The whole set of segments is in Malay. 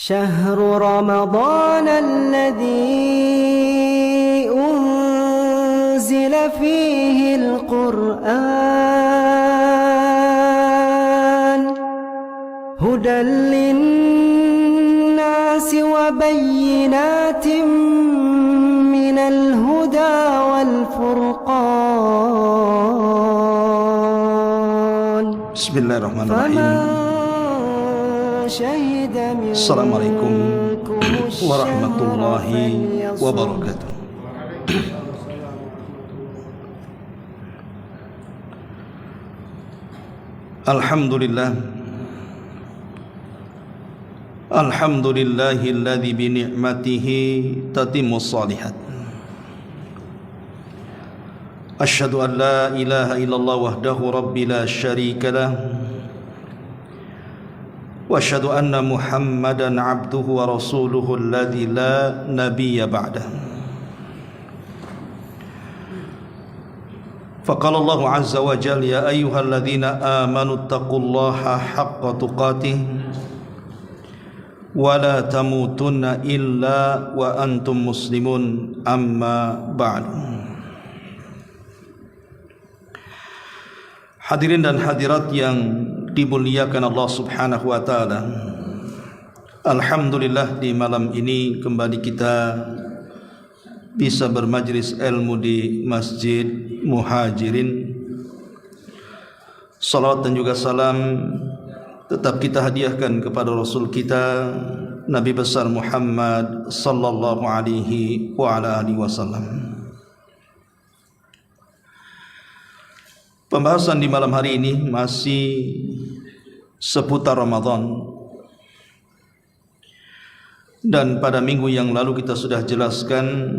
شهر رمضان الذي أنزل فيه القرآن هدى للناس وبينات من الهدى والفرقان بسم الله الرحمن الرحيم. Assalamualaikum warahmatullahi wabarakatuh. Alhamdulillahilladzi bi ni'matihi tatimmus shalihat. Asyhadu an la ilaha illallah wahdahu rabbi la syarika lah. Wa asyhadu anna Muhammadan abduhu wa rasuluhu alladzi la nabiyya ba'dah. Faqala Allahu azza wa jalla ya ayyuhalladzina amanu taqullaha haqqa tuqatih wa la tamutunna illa wa antum muslimun amma ba'du. Hadirin dan hadirat yang dimuliakan Allah Subhanahu wa taala. Alhamdulillah di malam ini kembali kita bisa bermajlis ilmu di Masjid Muhajirin. Salawat dan juga salam tetap kita hadiahkan kepada Rasul kita Nabi besar Muhammad sallallahu alaihi wa ala alihi wasallam. Pembahasan di malam hari ini masih seputar Ramadan. Dan pada minggu yang lalu kita sudah jelaskan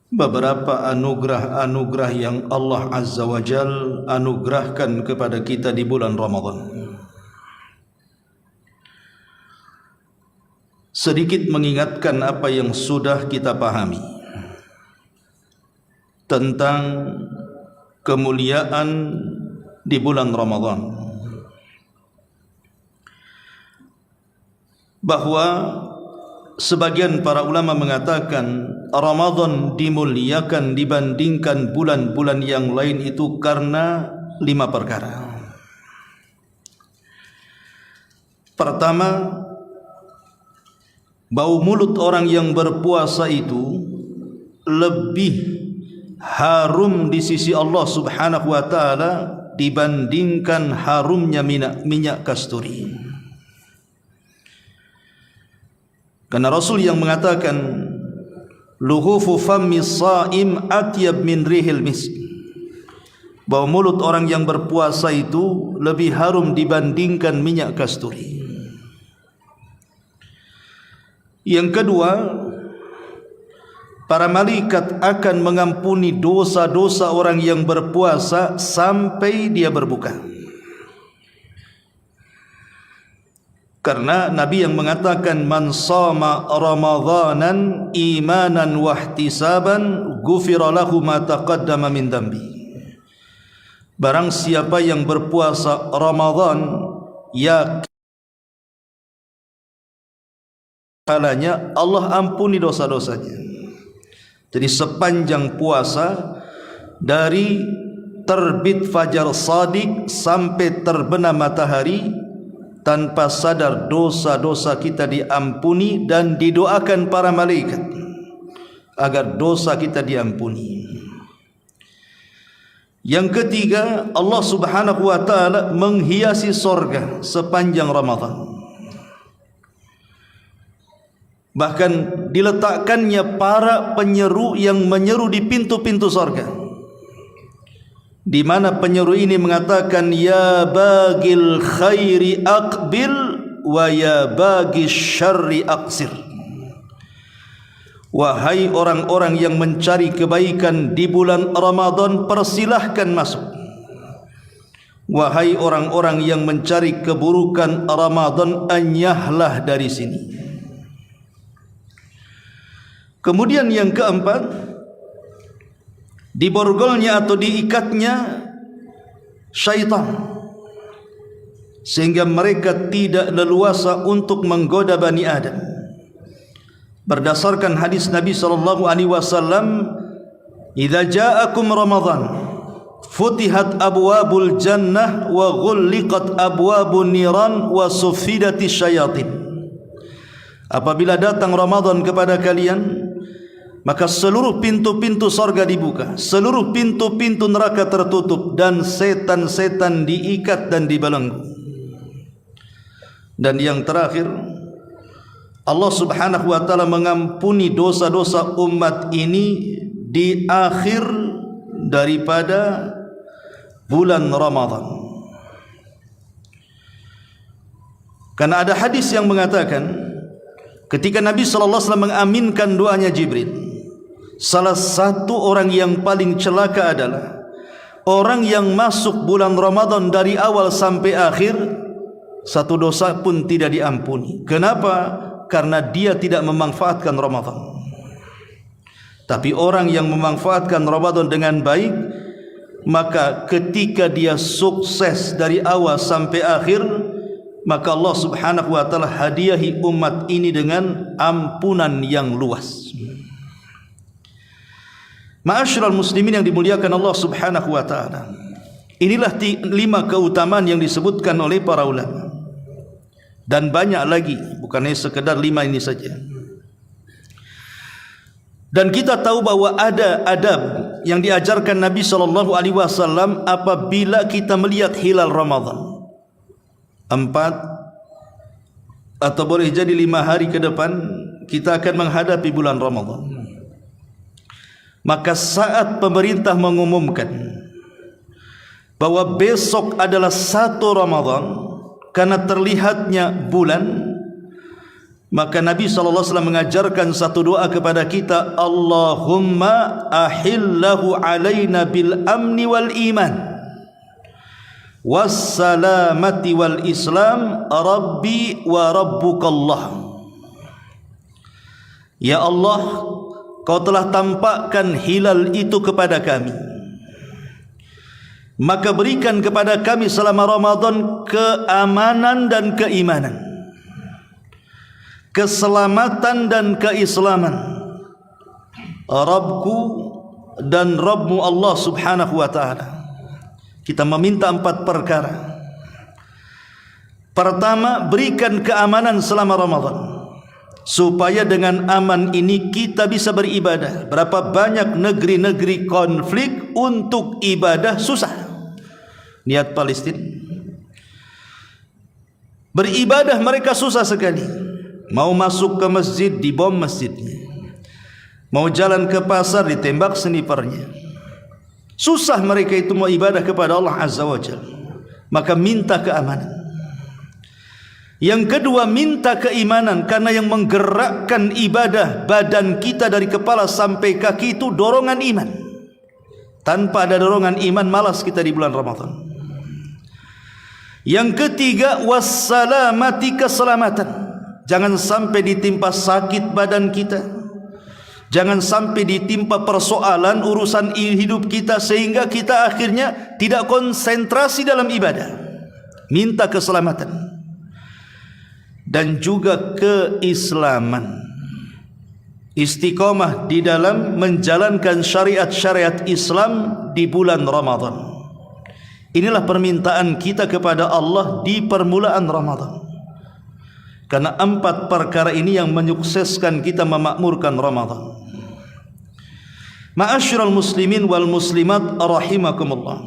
beberapa anugerah-anugerah yang Allah Azza wa Jal anugerahkan kepada kita di bulan Ramadan. Sedikit mengingatkan apa yang sudah kita pahami tentang kemuliaan di bulan Ramadan, bahwa sebagian para ulama mengatakan Ramadan dimuliakan dibandingkan bulan-bulan yang lain itu karena 5 perkara. Pertama, bau mulut orang yang berpuasa itu lebih harum di sisi Allah Subhanahu wa taala dibandingkan harumnya minyak kasturi. Karena Rasul yang mengatakan luhufu fammi shaim atyab min rihil misk, bau mulut orang yang berpuasa itu lebih harum dibandingkan minyak kasturi. Yang kedua, para malaikat akan mengampuni dosa-dosa orang yang berpuasa sampai dia berbuka. Karena Nabi yang mengatakan man shama ramadhanan imanan wa ihtisaban ghufira lahu ma taqaddama min dambi. Barang siapa yang berpuasa Ramadan ya kalanya Allah ampuni dosa-dosanya. Jadi sepanjang puasa dari terbit fajar shadiq sampai terbenam matahari, tanpa sadar dosa-dosa kita diampuni dan didoakan para malaikat agar dosa kita diampuni. Yang ketiga, Allah Subhanahu wa taala menghiasi sorga sepanjang Ramadan. Bahkan diletakkannya para penyeru yang menyeru di pintu-pintu sorga, di mana penyeru ini mengatakan ya bagil khairi aqbil wa ya bagis syarri aqsir. Wahai orang-orang yang mencari kebaikan di bulan Ramadan, persilahkan masuk. Wahai orang-orang yang mencari keburukan Ramadan, anyahlah dari sini. Kemudian yang keempat, diborgolnya atau diikatnya syaitan sehingga mereka tidak leluasa untuk menggoda Bani Adam. Berdasarkan hadis Nabi SAW, "Idza ja'akum Ramadan, futihat abwabul jannah wa ghulliqat abwabun niran wa sufidati syayatin." Apabila datang Ramadan kepada kalian, maka seluruh pintu-pintu sorga dibuka, seluruh pintu-pintu neraka tertutup, dan setan-setan diikat dan dibelenggu. Dan yang terakhir, Allah Subhanahu wa ta'ala mengampuni dosa-dosa umat ini di akhir daripada bulan Ramadan. Karena ada hadis yang mengatakan, ketika Nabi SAW mengaminkan doanya Jibril, salah satu orang yang paling celaka adalah orang yang masuk bulan Ramadan dari awal sampai akhir, satu dosa pun tidak diampuni. Kenapa? Karena dia tidak memanfaatkan Ramadan. Tapi orang yang memanfaatkan Ramadan dengan baik, maka ketika dia sukses dari awal sampai akhir, maka Allah Subhanahu wa ta'ala hadiahi umat ini dengan ampunan yang luas. Ma'asyiral muslimin yang dimuliakan Allah Subhanahu wa ta'ala, inilah 5 keutamaan yang disebutkan oleh para ulama, dan banyak lagi, bukannya sekedar 5 ini saja. Dan kita tahu bahwa ada adab yang diajarkan Nabi SAW apabila kita melihat hilal Ramadan. 4 atau boleh jadi 5 hari ke depan kita akan menghadapi bulan Ramadan. Maka saat pemerintah mengumumkan bahwa besok adalah 1 Ramadan karena terlihatnya bulan, maka Nabi SAW mengajarkan satu doa kepada kita, Allahumma ahillahu alaina bil amni wal iman wassalamati wal islam rabbi wa rabbukallah. Ya Allah, kau telah tampakkan hilal itu kepada kami, maka berikan kepada kami selama Ramadan keamanan dan keimanan, keselamatan dan keislaman, Rabbku dan Rabbmu Allah Subhanahu wa ta'ala. Kita meminta 4 perkara. Pertama, berikan keamanan selama Ramadan, supaya dengan aman ini kita bisa beribadah. Berapa banyak negeri-negeri konflik untuk ibadah susah. Lihat Palestina, beribadah mereka susah sekali. Mau masuk ke masjid dibom masjidnya, mau jalan ke pasar ditembak snipernya. Susah mereka itu mau ibadah kepada Allah Azza wa Jalla. Maka minta keamanan. Yang kedua, minta keimanan, karena yang menggerakkan ibadah badan kita dari kepala sampai kaki itu dorongan iman. Tanpa ada dorongan iman, malas kita di bulan Ramadan. Yang ketiga, wassalamati, keselamatan. Jangan sampai ditimpa sakit badan kita, jangan sampai ditimpa persoalan urusan hidup kita sehingga kita akhirnya tidak konsentrasi dalam ibadah. Minta keselamatan dan juga keislaman, istiqomah di dalam menjalankan syariat-syariat Islam di bulan Ramadan. Inilah permintaan kita kepada Allah di permulaan Ramadan, karena 4 perkara ini yang menyukseskan kita memakmurkan Ramadan. Ma'asyiral muslimin wal muslimat rahimakumullah.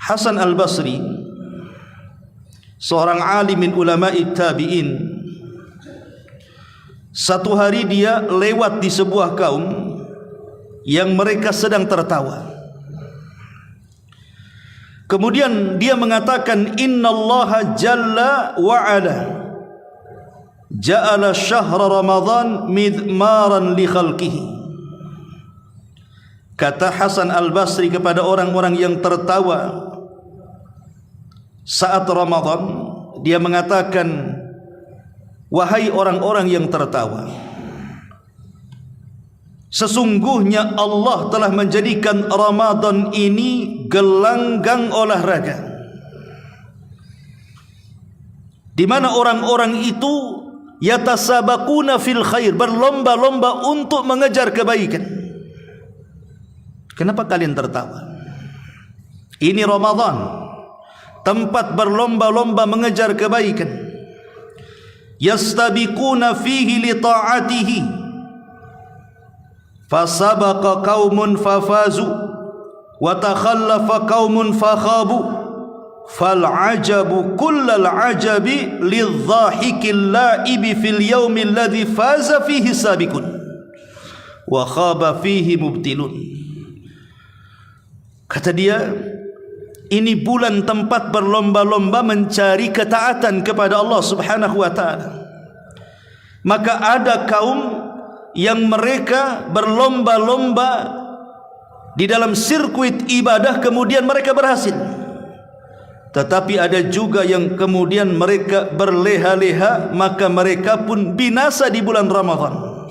Hasan al-Basri, seorang alim min ulama'i tabi'in, satu hari dia lewat di sebuah kaum yang mereka sedang tertawa. Kemudian dia mengatakan, innallaha jalla wa ala ja'ala syahra Ramadan midmaran li khalqihi. Kata Hasan al-Basri kepada orang-orang yang tertawa saat Ramadan, dia mengatakan, wahai orang-orang yang tertawa, sesungguhnya Allah telah menjadikan Ramadan ini gelanggang olahraga. di mana orang-orang itu yatasabaquna fil khair, berlomba-lomba untuk mengejar kebaikan. Kenapa kalian tertawa? Ini Ramadan, tempat berlomba-lomba mengejar kebaikan. Yastabiquna fihi li ta'atihi, fasabaqa qaumun fafazu wa takhallafa qaumun fakhabu, fal ajabu kullal ajabi lidh-dhahikil la'ibi fil yaumil ladzi faza fihi sabiqun wa khaba fihi mubtilun. Kata dia, ini bulan tempat berlomba-lomba mencari ketaatan kepada Allah Subhanahu wa ta'ala. Maka ada kaum yang mereka berlomba-lomba di dalam sirkuit ibadah, kemudian mereka berhasil. Tetapi ada juga yang kemudian mereka berleha-leha, maka mereka pun binasa di bulan Ramadan.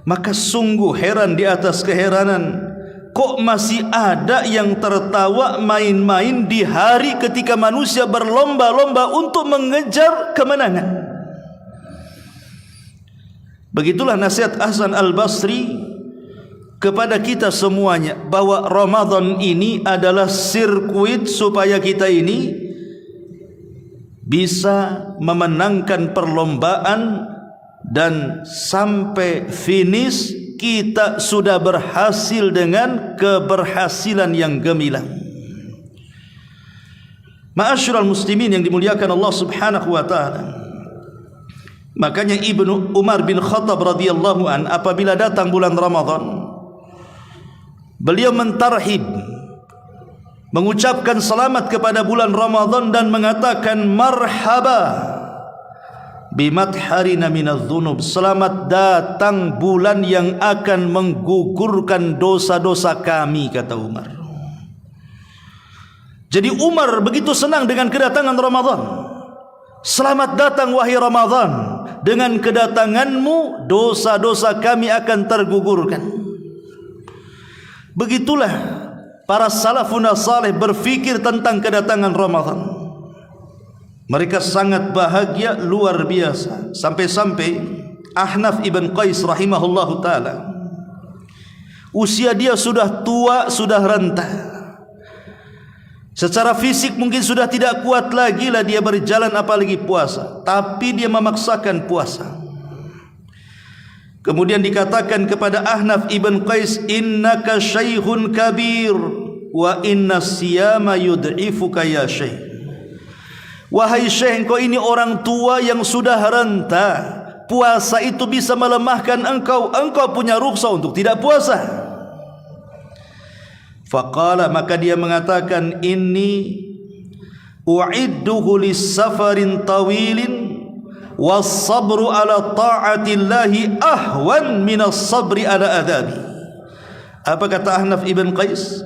Maka sungguh heran di atas keheranan, kok masih ada yang tertawa main-main di hari ketika manusia berlomba-lomba untuk mengejar kemenangan. Begitulah nasihat Hasan Al-Basri kepada kita semuanya, bahwa Ramadan ini adalah sirkuit supaya kita ini bisa memenangkan perlombaan, dan sampai finish kita sudah berhasil dengan keberhasilan yang gemilang. Ma'asyiral muslimin yang dimuliakan Allah Subhanahu wa ta'ala. Makanya Ibnu Umar bin Khattab radhiyallahu an, apabila datang bulan Ramadan, beliau mentarhib, mengucapkan selamat kepada bulan Ramadan dan mengatakan marhaba bimadharina minadz-dzunub, selamat datang bulan yang akan menggugurkan dosa-dosa kami, kata Umar. Jadi Umar begitu senang dengan kedatangan Ramadan. Selamat datang wahai Ramadan, dengan kedatanganmu dosa-dosa kami akan tergugurkan. Begitulah para salafun saleh berfikir tentang kedatangan Ramadan. Mereka sangat bahagia luar biasa, sampai-sampai Ahnaf ibn Qais rahimahullahu ta'ala, usia dia sudah tua, sudah renta, secara fisik mungkin sudah tidak kuat lagi lah dia berjalan apalagi puasa, tapi dia memaksakan puasa. Kemudian dikatakan kepada Ahnaf ibn Qais, innaka syaikhun kabir wa inna siyama yud'ifuka ya syekh. Wahai syekh, engkau ini orang tua yang sudah renta, puasa itu bisa melemahkan engkau, engkau punya rukhsah untuk tidak puasa. Faqala, maka dia mengatakan, inni u'idduhu lis-safarin tawilin was-sabru ala ta'atillahi ahwan minas sabri ala adhabi. Apa kata Ahnaf ibn Qais?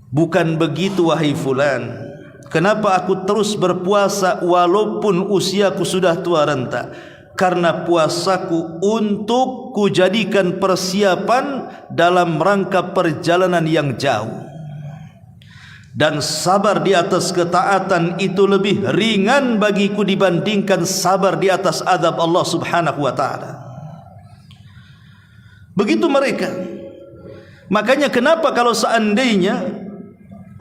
Bukan begitu wahai fulan, kenapa aku terus berpuasa walaupun usiaku sudah tua renta? Karena puasaku untuk kujadikan persiapan dalam rangka perjalanan yang jauh. Dan sabar di atas ketaatan itu lebih ringan bagiku dibandingkan sabar di atas azab Allah Subhanahu wa ta'ala. Begitu mereka. Makanya kenapa kalau seandainya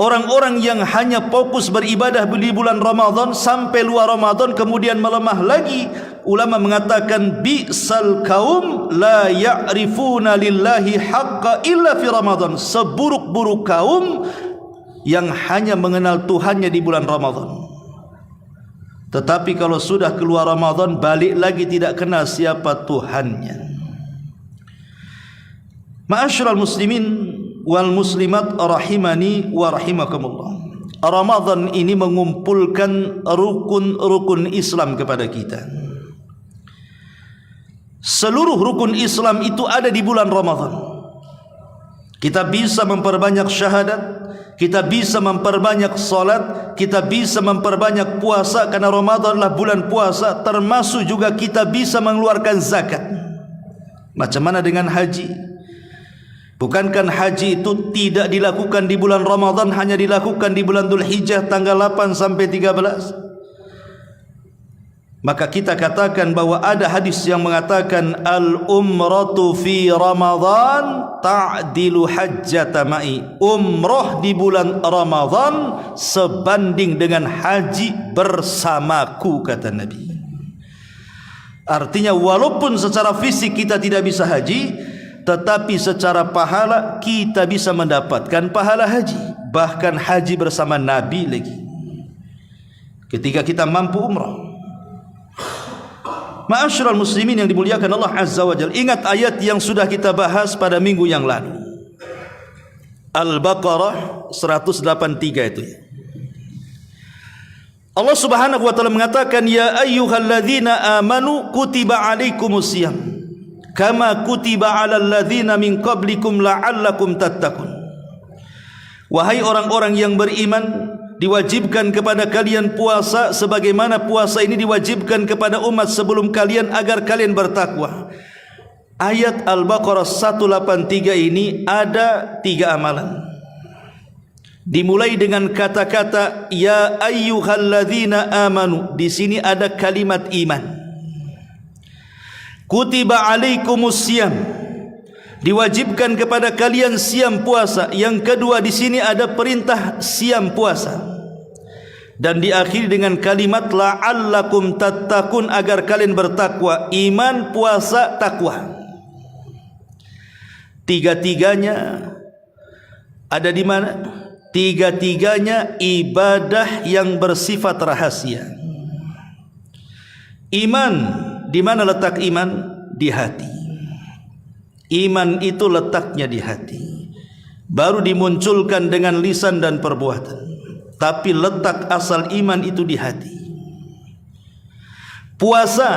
orang-orang yang hanya fokus beribadah di bulan Ramadan sampai luar Ramadan kemudian melemah lagi, ulama mengatakan bi'sal kaum la ya'rifuna lillahi haqqa illa fi Ramadan, seburuk-buruk kaum yang hanya mengenal Tuhannya di bulan Ramadan, tetapi kalau sudah keluar Ramadan balik lagi tidak kenal siapa Tuhannya. Ma'asyiral muslimin wal muslimat rahimani wa rahimakumullah. Ramadan ini mengumpulkan rukun-rukun Islam kepada kita. Seluruh rukun Islam itu ada di bulan Ramadan. Kita bisa memperbanyak syahadat, kita bisa memperbanyak salat, kita bisa memperbanyak puasa karena Ramadan adalah bulan puasa, termasuk juga kita bisa mengeluarkan zakat. Macam mana dengan haji? Bukankah haji itu tidak dilakukan di bulan Ramadan, hanya dilakukan di bulan Dzulhijjah tanggal 8 sampai 13? Maka kita katakan bahwa ada hadis yang mengatakan al-umratu fi Ramadan ta'dilu hajjata ma'i. Umrah di bulan Ramadan sebanding dengan haji bersamaku, kata Nabi. Artinya walaupun secara fisik kita tidak bisa haji, tetapi secara pahala kita bisa mendapatkan pahala haji, bahkan haji bersama Nabi lagi ketika kita mampu umrah. Ma'asyiral muslimin yang dimuliakan Allah Azza wa Jalla, ingat ayat yang sudah kita bahas pada minggu yang lalu, Al-Baqarah 183 itu. Allah Subhanahu wa taala mengatakan, ya ayyuhalladzina amanu kutiba alaikumusiyam kama kutiba alal ladzina min qablikum la'allakum tattaqun. Wahai orang-orang yang beriman, diwajibkan kepada kalian puasa sebagaimana puasa ini diwajibkan kepada umat sebelum kalian agar kalian bertakwa. Ayat Al-Baqarah 183 ini ada 3 amalan. Dimulai dengan kata-kata ya ayyuhalladzina amanu. Di sini ada kalimat iman. Kutiba alaikumusiyam, diwajibkan kepada kalian siam puasa. Yang kedua, di sini ada perintah siam puasa, dan diakhiri dengan kalimat la'allakum tattaqun, agar kalian bertakwa. Iman, puasa, takwa, tiga-tiganya ada di mana? Tiga-tiganya ibadah yang bersifat rahasia. Iman, di mana letak iman? Di hati. Iman itu letaknya di hati, baru dimunculkan dengan lisan dan perbuatan, tapi letak asal iman itu di hati. Puasa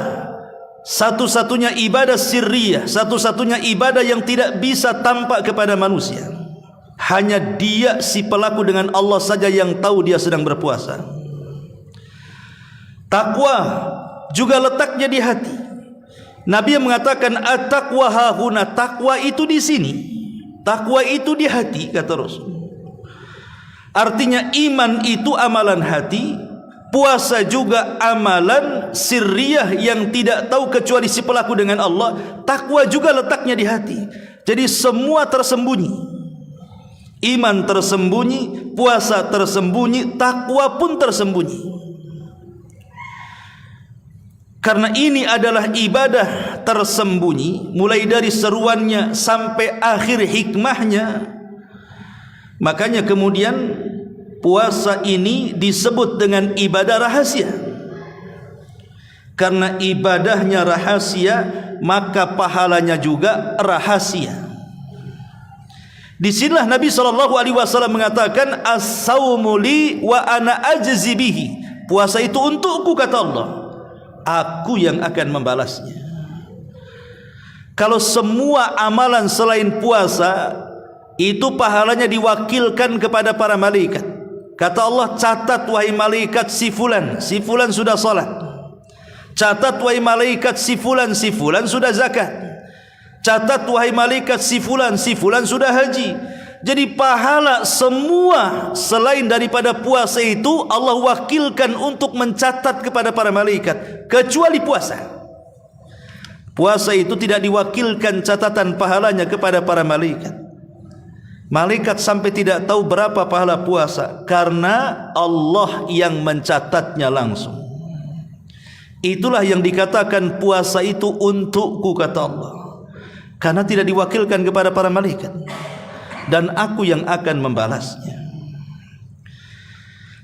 satu-satunya ibadah sirriyah, satu-satunya ibadah yang tidak bisa tampak kepada manusia. Hanya dia si pelaku dengan Allah saja yang tahu dia sedang berpuasa. Takwa juga letaknya di hati. Nabi yang mengatakan at-taqwa hahuna, takwa itu di sini, takwa itu di hati, kata Rasul. Artinya iman itu amalan hati, puasa juga amalan sirriyah yang tidak tahu kecuali si pelaku dengan Allah. Takwa juga letaknya di hati. Jadi semua tersembunyi. Iman tersembunyi, puasa tersembunyi, takwa pun tersembunyi. Karena ini adalah ibadah tersembunyi, mulai dari seruannya sampai akhir hikmahnya. Makanya kemudian puasa ini disebut dengan ibadah rahasia. Karena ibadahnya rahasia, maka pahalanya juga rahasia. Disinilah Nabi SAW mengatakan as-sawmu li wa ana ajzi bihi. Puasa itu untukku, kata Allah, aku yang akan membalasnya. Kalau semua amalan selain puasa itu pahalanya diwakilkan kepada para malaikat. Kata Allah, catat wahai malaikat si fulan sudah salat. Catat wahai malaikat si fulan sudah zakat. Catat wahai malaikat si fulan sudah haji. Jadi pahala semua selain daripada puasa itu Allah wakilkan untuk mencatat kepada para malaikat, kecuali puasa. Puasa itu tidak diwakilkan catatan pahalanya kepada para malaikat. Malaikat sampai tidak tahu berapa pahala puasa, karena Allah yang mencatatnya langsung. Itulah yang dikatakan puasa itu untukku, kata Allah, karena tidak diwakilkan kepada para malaikat, dan aku yang akan membalasnya.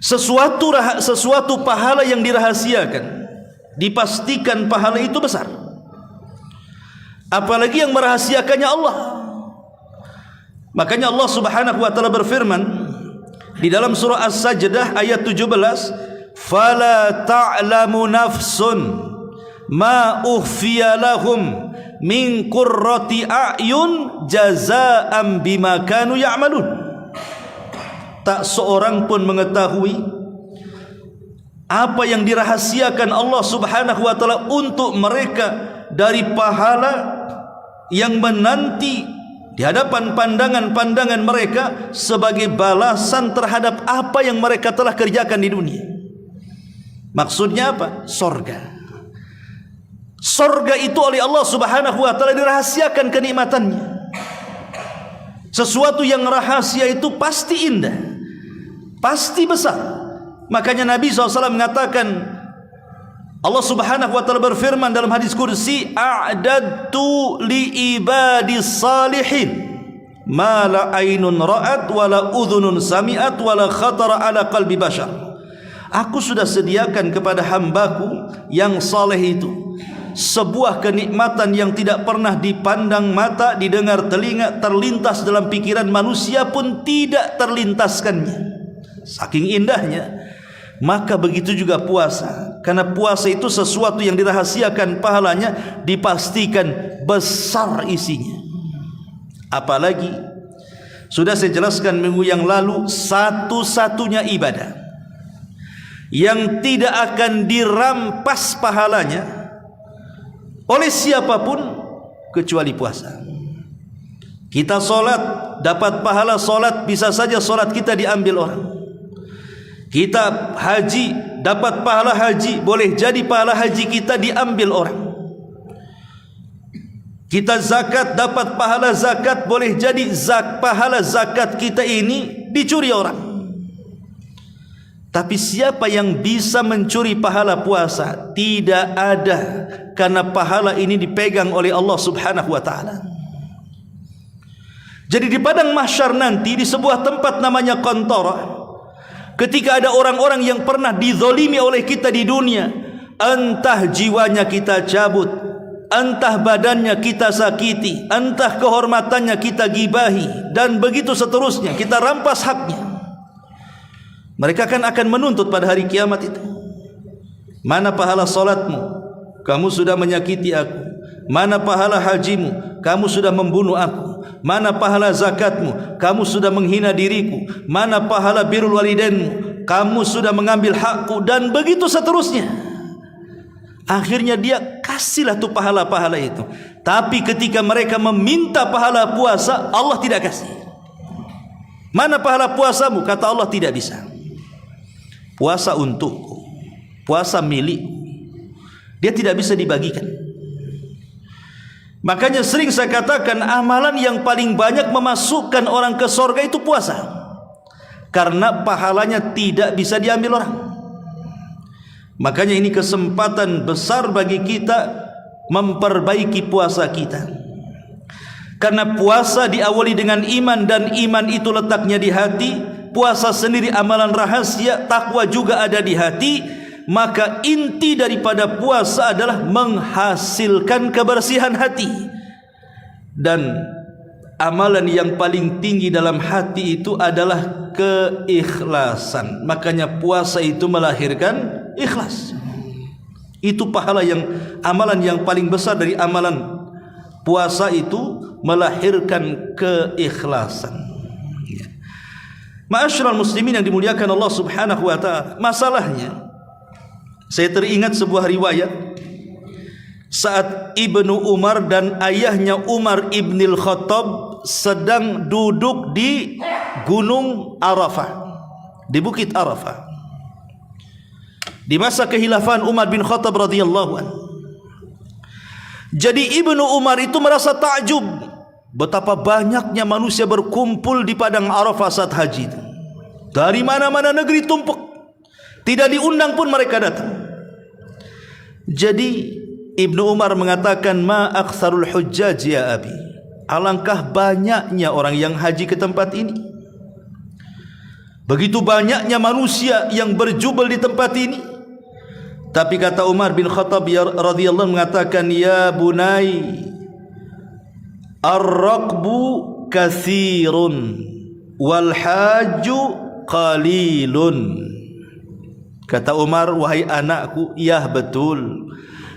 Sesuatu pahala yang dirahasiakan, dipastikan pahala itu besar. Apalagi yang merahasiakannya Allah. Makanya Allah Subhanahu wa taala berfirman di dalam surah As-Sajdah ayat 17, "Fala ta'lamu nafsun ma ukhfiya lahum min qurrati a'yun jazaa'an bima kanu ya'malun." Tak seorang pun mengetahui apa yang dirahasiakan Allah Subhanahu wa taala untuk mereka dari pahala yang menanti di hadapan pandangan-pandangan mereka sebagai balasan terhadap apa yang mereka telah kerjakan di dunia. Maksudnya apa? Sorga. Surga itu oleh Allah Subhanahu wa taala dirahasiakan kenikmatannya. Sesuatu yang rahasia itu pasti indah, pasti besar. Makanya Nabi SAW mengatakan, Allah Subhanahu wa taala berfirman dalam hadis kursi, a'dadtu li ibadis salihin ma la ainun ra'at wa la udhunun sami'at wa la khatara ala qalbi bashar. Aku sudah sediakan kepada hambaku yang saleh itu sebuah kenikmatan yang tidak pernah dipandang mata, didengar telinga, terlintas dalam pikiran manusia pun tidak terlintaskannya. Saking indahnya. Maka begitu juga puasa. Karena puasa itu sesuatu yang dirahasiakan pahalanya, dipastikan besar isinya. Apalagi sudah saya jelaskan minggu yang lalu, satu-satunya ibadah yang tidak akan dirampas pahalanya oleh siapapun kecuali puasa. Kita solat, dapat pahala solat, bisa saja solat kita diambil orang. Kita haji, dapat pahala haji, boleh jadi pahala haji kita diambil orang. Kita zakat, dapat pahala zakat, boleh jadi pahala zakat kita ini dicuri orang. Tapi siapa yang bisa mencuri pahala puasa? Tidak ada, karena pahala ini dipegang oleh Allah Subhanahu wa taala. Jadi di padang mahsyar nanti, di sebuah tempat namanya Qantarah, ketika ada orang-orang yang pernah dizalimi oleh kita di dunia, entah jiwanya kita cabut, entah badannya kita sakiti, entah kehormatannya kita gibahi, dan begitu seterusnya, kita rampas haknya. Mereka akan menuntut pada hari kiamat itu. Mana pahala salatmu? Kamu sudah menyakiti aku. Mana pahala hajimu? Kamu sudah membunuh aku. Mana pahala zakatmu? Kamu sudah menghina diriku. Mana pahala birrul walidainmu? Kamu sudah mengambil hakku, dan begitu seterusnya. Akhirnya dia kasihlah tuh pahala-pahala itu. Tapi ketika mereka meminta pahala puasa, Allah tidak kasih. Mana pahala puasamu? Kata Allah, tidak bisa. Puasa untukku, puasa milikku. Dia tidak bisa dibagikan. Makanya sering saya katakan, amalan yang paling banyak memasukkan orang ke surga itu puasa, karena pahalanya tidak bisa diambil orang. Makanya ini kesempatan besar bagi kita memperbaiki puasa kita. Karena puasa diawali dengan iman, dan iman itu letaknya di hati. Puasa sendiri amalan rahasia, takwa juga ada di hati. Maka inti daripada puasa adalah menghasilkan kebersihan hati. Dan amalan yang paling tinggi dalam hati itu adalah keikhlasan. Makanya puasa itu melahirkan ikhlas. Itu pahala yang, amalan yang paling besar dari amalan puasa itu melahirkan keikhlasan. Ma'asyiral muslimin yang dimuliakan Allah Subhanahu wa taala, masalahnya saya teringat sebuah riwayat saat Ibnu Umar dan ayahnya Umar Ibnil Khattab sedang duduk di Gunung Arafah, di Bukit Arafah, di masa kekhilafan Umar bin Khattab radhiyallahu anhu. Jadi Ibnu Umar itu merasa takjub betapa banyaknya manusia berkumpul di padang Arafah saat haji itu. Dari mana-mana negeri tumpuk, tidak diundang pun mereka datang. Jadi Ibnu Umar mengatakan, ma aktsarul hujjaj ya abi, alangkah banyaknya orang yang haji ke tempat ini. Begitu banyaknya manusia yang berjubel di tempat ini. Tapi kata Umar bin Khattab radhiyallahu mengatakan, ya bunai, ar-raqbu katsirun wal haju qalilun. Kata Umar, wahai anakku, ya betul,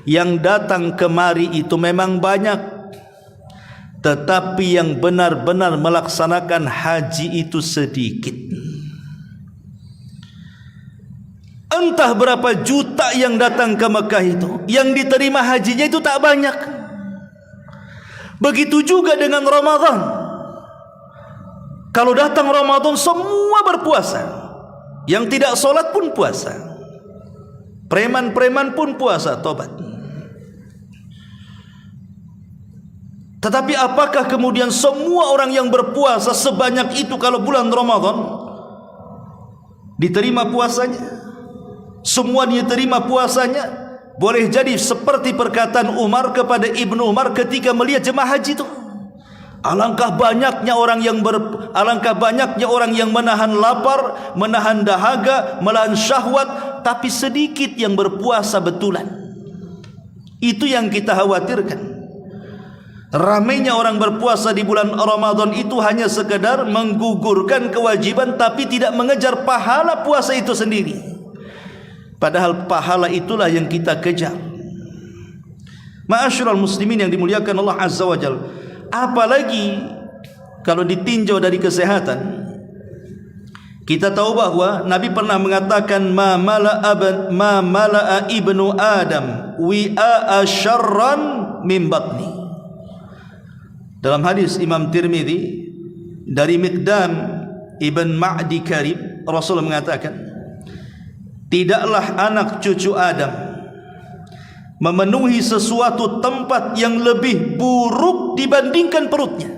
yang datang kemari itu memang banyak, tetapi yang benar-benar melaksanakan haji itu sedikit. Entah berapa juta yang datang ke Mekah itu, yang diterima hajinya itu tak banyak. Begitu juga dengan Ramadan. Kalau datang Ramadan semua berpuasa, yang tidak sholat pun puasa, preman-preman pun puasa, tobat. Tetapi apakah kemudian semua orang yang berpuasa sebanyak itu kalau bulan Ramadan diterima puasanya? Semua diterima puasanya? Boleh jadi seperti perkataan Umar kepada Ibnu Umar ketika melihat jemaah haji itu. Alangkah banyaknya orang yang menahan lapar, menahan dahaga, menahan syahwat, tapi sedikit yang berpuasa betulan. Itu yang kita khawatirkan. Ramainya orang berpuasa di bulan Ramadan itu hanya sekedar menggugurkan kewajiban, tapi tidak mengejar pahala puasa itu sendiri. Padahal pahala itulah yang kita kejar. Ma'asyiral muslimin yang dimuliakan Allah Azza wa Jalla, apalagi kalau ditinjau dari kesehatan, kita tahu bahwa Nabi pernah mengatakan ma mala'a ibnu Adam wi'a syarran min batni. Dalam hadis Imam Tirmidzi dari Miqdam ibn Ma'di Karib, Rasul mengatakan, tidaklah anak cucu Adam memenuhi sesuatu tempat yang lebih buruk dibandingkan perutnya.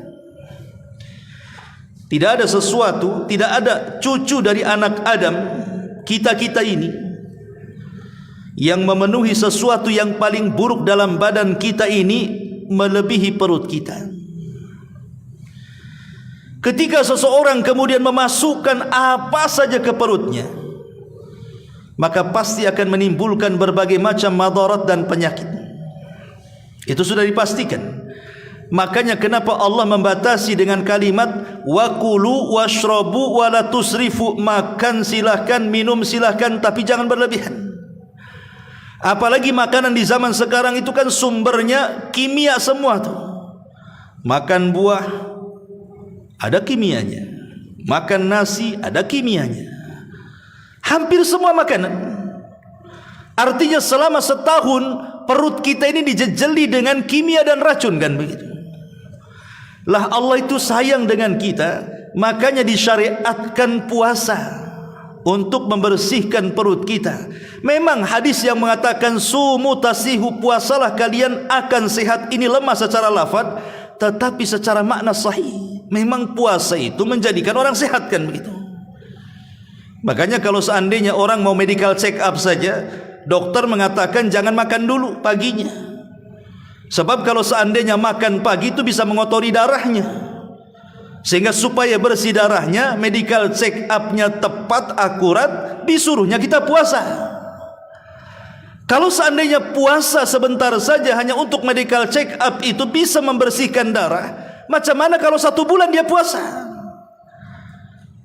Tidak ada sesuatu, tidak ada cucu dari anak Adam, kita-kita ini, yang memenuhi sesuatu yang paling buruk dalam badan kita ini melebihi perut kita. Ketika seseorang kemudian memasukkan apa saja ke perutnya, maka pasti akan menimbulkan berbagai macam madarat dan penyakit. Itu sudah dipastikan. Makanya kenapa Allah membatasi dengan kalimat wa kulu washrabu wa la tusrifu, makan silahkan, minum silahkan, tapi jangan berlebihan. Apalagi makanan di zaman sekarang itu kan sumbernya kimia semua tuh. Makan buah ada kimianya, makan nasi ada kimianya, hampir semua makanan. Artinya selama setahun perut kita ini dijejeli dengan kimia dan racun, kan begitu. Lah Allah itu sayang dengan kita, makanya disyariatkan puasa untuk membersihkan perut kita. Memang hadis yang mengatakan sumu tasihu, puasalah kalian akan sehat, ini lemah secara lafaz, tetapi secara makna sahih. Memang puasa itu menjadikan orang sehat, kan begitu. Makanya kalau seandainya orang mau medical check up saja, dokter mengatakan jangan makan dulu paginya. Sebab kalau seandainya makan pagi itu bisa mengotori darahnya. Sehingga supaya bersih darahnya, medical check up-nya tepat, akurat, disuruhnya kita puasa. Kalau seandainya puasa sebentar saja hanya untuk medical check up itu bisa membersihkan darah, macam mana kalau 1 bulan dia puasa?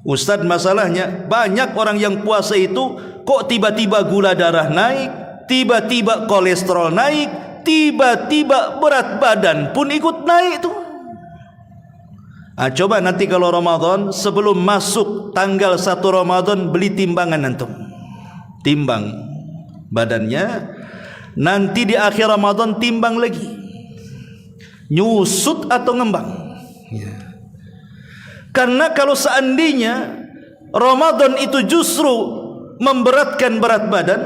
Ustadz, masalahnya banyak orang yang puasa itu kok tiba-tiba gula darah naik, tiba-tiba kolesterol naik, tiba-tiba berat badan pun ikut naik tuh. Coba nanti kalau Ramadan, sebelum masuk tanggal 1 Ramadan, beli timbangan antum, timbang badannya. Nanti di akhir Ramadan timbang lagi, nyusut atau ngembang ya. Karena kalau seandainya Ramadan itu justru memberatkan berat badan,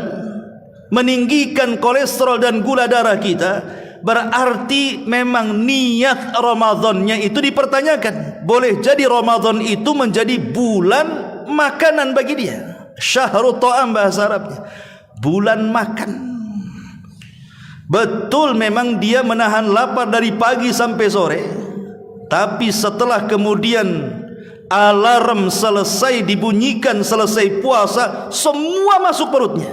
meninggikan kolesterol dan gula darah kita, berarti memang niat Ramadannya itu dipertanyakan. Boleh jadi Ramadan itu menjadi bulan makanan bagi dia, syahrut ta'am bahasa Arabnya, bulan makan. Betul memang dia menahan lapar dari pagi sampai sore, tapi setelah kemudian alarm selesai dibunyikan, selesai puasa, semua masuk perutnya.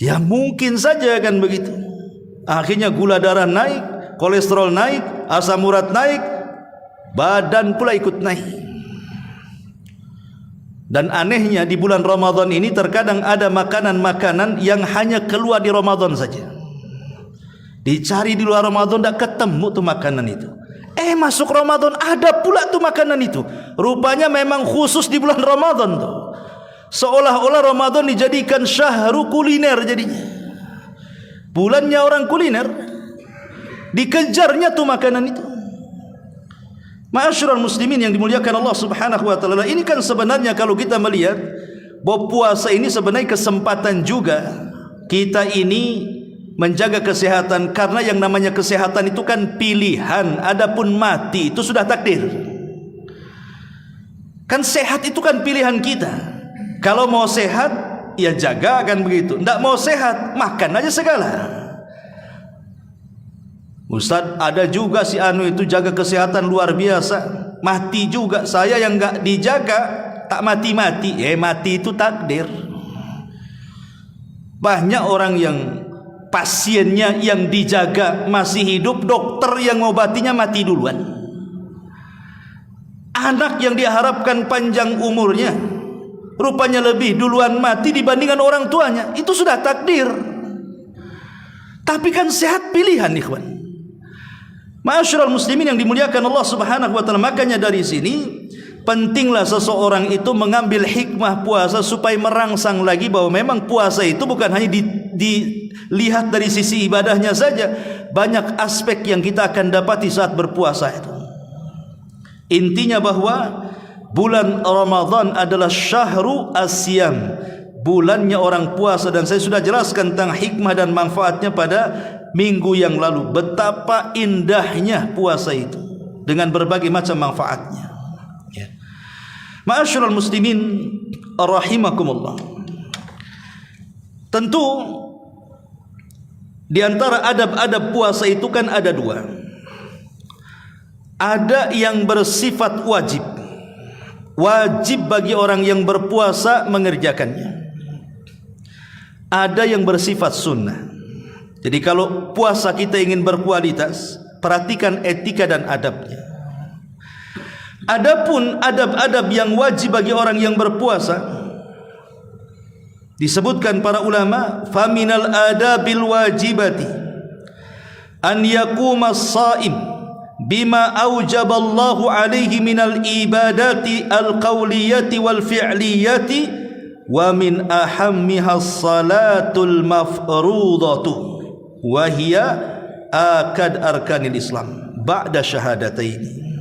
Ya mungkin saja kan begitu. Akhirnya gula darah naik, kolesterol naik, asam urat naik, badan pula ikut naik. Dan anehnya di bulan Ramadan ini terkadang ada makanan-makanan yang hanya keluar di Ramadan saja. Dicari di luar Ramadan tidak ketemu tuh makanan itu. Masuk Ramadan ada pula tuh makanan itu. Rupanya memang khusus di bulan Ramadan tuh. Seolah-olah Ramadan dijadikan syahru kuliner jadinya. Bulannya orang kuliner. Dikejarnya tuh makanan itu. Ma'asyiral muslimin yang dimuliakan Allah Subhanahu wa taala, ini kan sebenarnya kalau kita melihat bahwa puasa ini sebenarnya kesempatan juga kita ini menjaga kesehatan, karena yang namanya kesehatan itu kan pilihan, adapun mati itu sudah takdir. Kan sehat itu kan pilihan kita. Kalau mau sehat ya jaga, kan begitu. Tidak mau sehat makan aja segala. Ustaz, ada juga si anu itu jaga kesehatan luar biasa, mati juga. Saya yang enggak dijaga tak mati-mati. Mati itu takdir. Banyak orang yang pasiennya yang dijaga masih hidup, dokter yang ngobatinya mati duluan. Anak yang diharapkan panjang umurnya rupanya lebih duluan mati dibandingkan orang tuanya. Itu sudah takdir. Tapi kan sehat pilihan, ikhwan. Ma'asyiral muslimin yang dimuliakan Allah Subhanahu wa taala, makanya dari sini pentinglah seseorang itu mengambil hikmah puasa supaya merangsang lagi bahwa memang puasa itu bukan hanya dilihat dari sisi ibadahnya saja, banyak aspek yang kita akan dapati saat berpuasa itu. Intinya bahwa bulan Ramadan adalah syahru asyam, bulannya orang puasa, dan saya sudah jelaskan tentang hikmah dan manfaatnya pada minggu yang lalu, betapa indahnya puasa itu dengan berbagai macam manfaatnya. Ma'asyiral muslimin rahimakumullah. Tentu di antara adab-adab puasa itu kan ada dua. Ada yang bersifat wajib. Wajib bagi orang yang berpuasa mengerjakannya. Ada yang bersifat sunnah. Jadi kalau puasa kita ingin berkualitas, perhatikan etika dan adabnya. Adapun adab-adab yang wajib bagi orang yang berpuasa, disebutkan para ulama, faminal adabil wajibati an yaquma as-shaim bima aujaballahu alaihi minal ibadati al-qawliyati wal fi'liyati wa min ahammiha as-salatul mafrudatu wa hiya akad arkanil Islam ba'da syahadataini.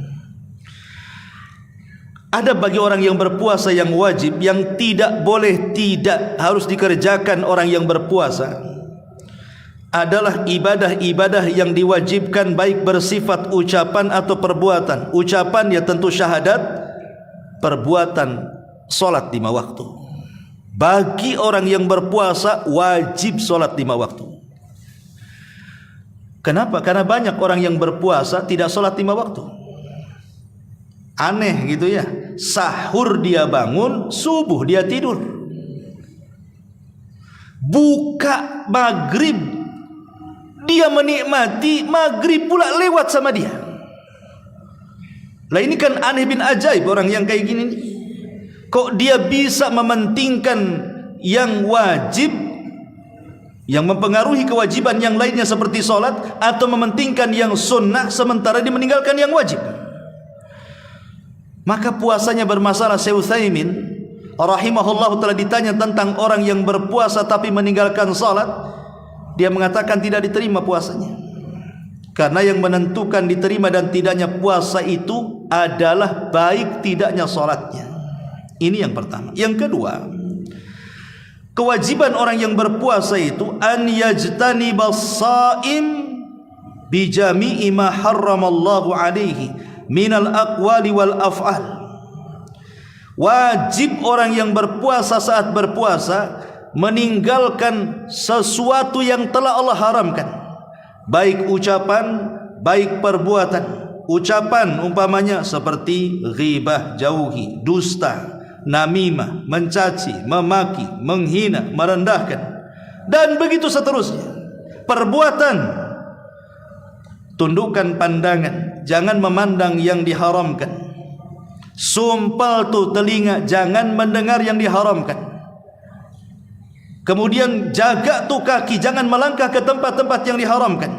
Ada bagi orang yang berpuasa yang wajib, yang tidak boleh tidak harus dikerjakan orang yang berpuasa, adalah ibadah-ibadah yang diwajibkan, baik bersifat ucapan atau perbuatan. Ucapan ya tentu syahadat, perbuatan solat 5 waktu. Bagi orang yang berpuasa wajib solat 5 waktu. Kenapa? Karena banyak orang yang berpuasa tidak solat 5 waktu. Aneh gitu ya. Sahur dia bangun, subuh dia tidur. Buka maghrib dia menikmati, maghrib pula lewat sama dia. Lah ini kan aneh bin ajaib orang yang kayak gini nih. Kok dia bisa mementingkan yang wajib, yang mempengaruhi kewajiban yang lainnya seperti sholat, atau mementingkan yang sunnah sementara dia meninggalkan yang wajib? Maka puasanya bermasalah. Syekh Utsaimin rahimahullah telah ditanya tentang orang yang berpuasa tapi meninggalkan salat, dia mengatakan tidak diterima puasanya. Karena yang menentukan diterima dan tidaknya puasa itu adalah baik tidaknya salatnya. Ini yang pertama. Yang kedua, kewajiban orang yang berpuasa itu an yajtanibas shaim bi jami'i ma harramallahu alaihi minal aqwali wal af'al. Wajib orang yang berpuasa saat berpuasa meninggalkan sesuatu yang telah Allah haramkan, baik ucapan, baik perbuatan. Ucapan umpamanya seperti ghibah, jauhi, dusta, namimah, mencaci, memaki, menghina, merendahkan, dan begitu seterusnya. Perbuatan, tundukkan pandangan, jangan memandang yang diharamkan. Sumpal tu telinga, jangan mendengar yang diharamkan. Kemudian jaga tu kaki, jangan melangkah ke tempat-tempat yang diharamkan.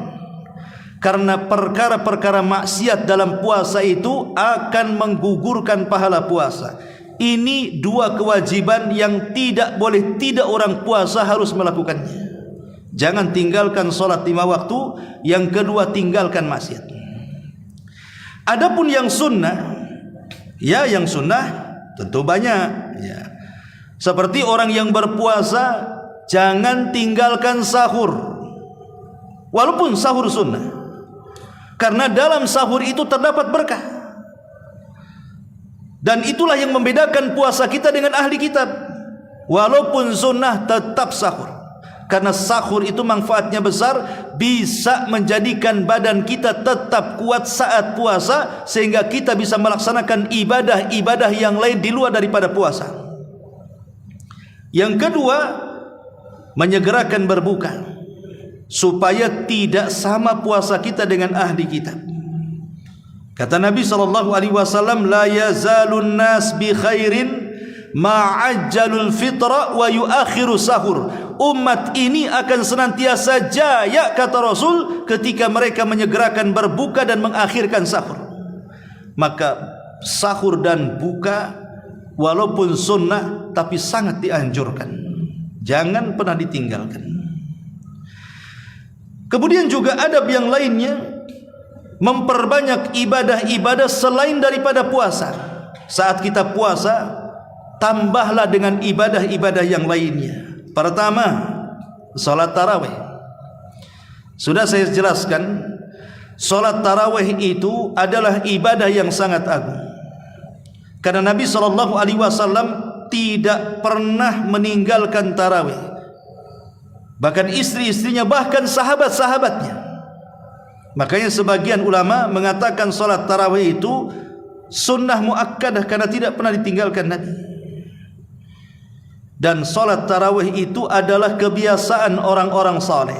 Karena perkara-perkara maksiat dalam puasa itu akan menggugurkan pahala puasa. Ini dua kewajiban yang tidak boleh tidak orang puasa harus melakukannya. Jangan tinggalkan sholat 5 waktu. Yang kedua, tinggalkan maksiat. Adapun yang sunnah, ya yang sunnah tentu banyak ya. Seperti orang yang berpuasa, jangan tinggalkan sahur. walaupun sahur sunnah, karena dalam sahur itu terdapat berkah. Dan itulah yang membedakan puasa kita dengan ahli kitab. Walaupun sunnah tetap sahur, karena sahur itu manfaatnya besar, bisa menjadikan badan kita tetap kuat saat puasa, sehingga kita bisa melaksanakan ibadah-ibadah yang lain di luar daripada puasa. Yang kedua, menyegerakan berbuka, supaya tidak sama puasa kita dengan ahli kitab. Kata Nabi SAW, la yazalun nas bi khairin ma'ajjalul fitra wa yuakhiru sahur. Umat ini akan senantiasa jaya, kata Rasul, ketika mereka menyegerakan berbuka dan mengakhirkan sahur. Maka sahur dan buka walaupun sunnah, tapi sangat dianjurkan, jangan pernah ditinggalkan. Kemudian juga adab yang lainnya, memperbanyak ibadah-ibadah selain daripada puasa. Saat kita puasa, tambahlah dengan ibadah-ibadah yang lainnya. Pertama, salat tarawih. Sudah saya jelaskan, salat tarawih itu adalah ibadah yang sangat agung. Karena Nabi SAW tidak pernah meninggalkan tarawih. Bahkan istri-istrinya, bahkan sahabat-sahabatnya. Makanya sebagian ulama mengatakan salat tarawih itu sunnah muakkadah, karena tidak pernah ditinggalkan Nabi. Dan salat tarawih itu adalah kebiasaan orang-orang saleh,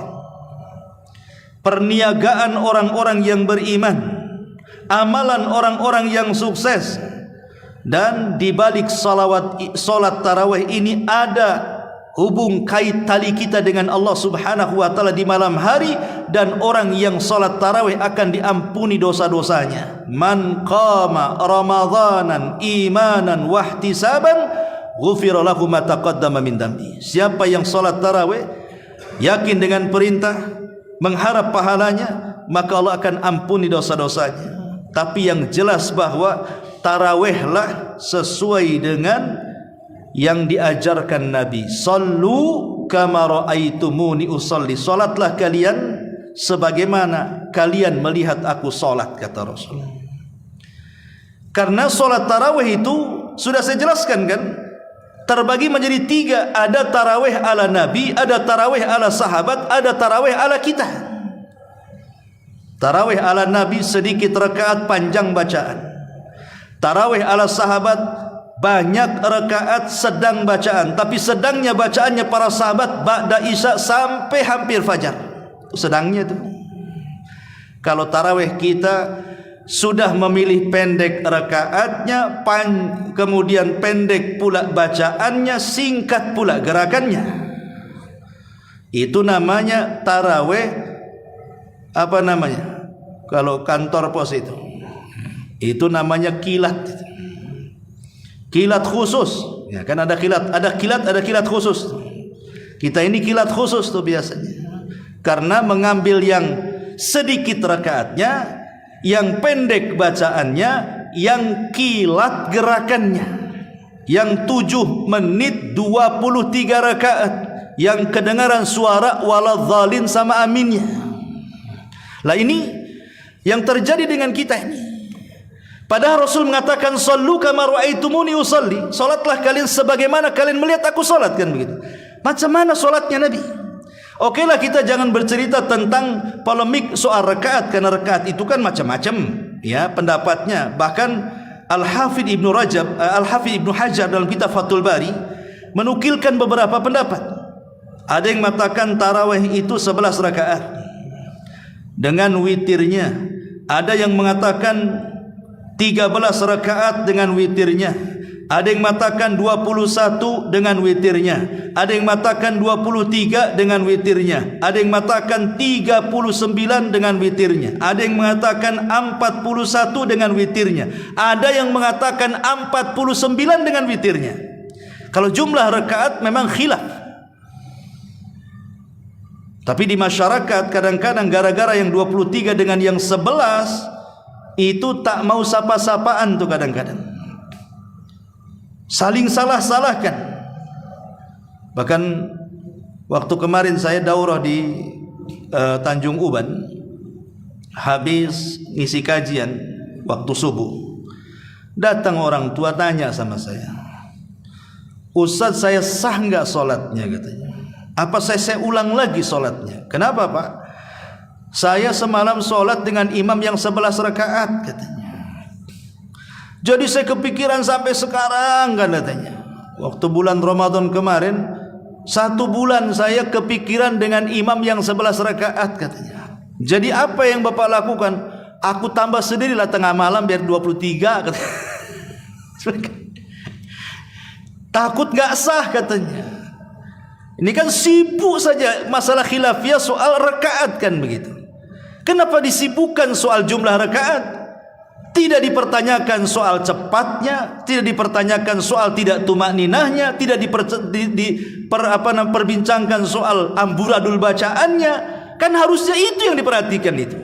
perniagaan orang-orang yang beriman, amalan orang-orang yang sukses. Dan di balik salat tarawih ini ada hubung kait tali kita dengan Allah Subhanahu wa taala di malam hari. Dan orang yang salat tarawih akan diampuni dosa-dosanya. Man qama ramadhanan imanan wahtisaban ghufira lahu ma taqaddama min dambi. Siapa yang salat tarawih yakin dengan perintah, mengharap pahalanya, maka Allah akan ampuni dosa-dosanya. Tapi yang jelas bahwa tarawihlah sesuai dengan yang diajarkan Nabi. Sallu kama ra'aitumuni usalli. Salatlah kalian sebagaimana kalian melihat aku salat, kata Rasul. Karena salat tarawih itu sudah saya jelaskan kan, terbagi menjadi tiga. Ada tarawih ala Nabi, ada tarawih ala sahabat, ada tarawih ala kita. Tarawih ala Nabi sedikit rakaat, panjang bacaan. Tarawih ala sahabat banyak rakaat, sedang bacaan. Tapi sedangnya bacaannya para sahabat ba'da isya sampai hampir fajar. Sedangnya itu. Kalau tarawih kita sudah memilih pendek rakaatnya, kemudian pendek pula bacaannya, singkat pula gerakannya. Itu namanya tarawih, apa namanya? Kalau kantor pos itu namanya kilat. Kilat khusus. Ya, kan ada kilat khusus. Kita ini kilat khusus tuh biasanya. Karena mengambil yang sedikit rakaatnya, yang pendek bacaannya, yang kilat gerakannya, yang 7 menit 23 rakaat, yang kedengaran suara waladhdallin sama aminnya. Lah ini yang terjadi dengan kita ini. Padahal Rasul mengatakan sallu kama ra'aitumuni usalli. Salatlah kalian sebagaimana kalian melihat aku salat, kan begitu. Macam mana salatnya Nabi? Okelah, kita jangan bercerita tentang polemik soal rakaat, karena rakaat itu kan macam-macam ya pendapatnya. Bahkan Al-Hafidh Ibnu Hajar dalam kitab Fathul Bari menukilkan beberapa pendapat. Ada yang mengatakan tarawih itu 11 rakaat dengan witirnya. Ada yang mengatakan 13 rakaat dengan witirnya. Ada yang mengatakan 21 dengan witirnya. Ada yang mengatakan 23 dengan witirnya. Ada yang mengatakan 39 dengan witirnya. Ada yang mengatakan 41 dengan witirnya. Ada yang mengatakan 49 dengan witirnya. Kalau jumlah rakaat memang khilaf. Tapi di masyarakat kadang-kadang gara-gara yang 23 dengan yang 11 itu tak mau sapa-sapaan tuh kadang-kadang. Saling salah-salahkan. Bahkan waktu kemarin saya daurah di Tanjung Uban, habis ngisi kajian waktu subuh, datang orang tua tanya sama saya, Ustaz, saya sah nggak sholatnya katanya. Apa saya ulang lagi sholatnya? Kenapa Pak? Saya semalam sholat dengan imam yang 11 rakaat katanya. Jadi saya kepikiran sampai sekarang kan katanya. Waktu bulan Ramadan kemarin, 1 bulan saya kepikiran dengan imam yang 11 rakaat katanya. Jadi apa yang Bapak lakukan? Aku tambah sendirilah tengah malam biar 23 katanya. Takut gak sah katanya. Ini kan sibuk saja masalah khilafiyah soal rakaat kan begitu. Kenapa disibukkan soal jumlah rakaat? Tidak dipertanyakan soal cepatnya, tidak dipertanyakan soal tidak tumakninahnya, tidak diperbincangkan soal amburadul bacaannya. Kan harusnya itu yang diperhatikan itu.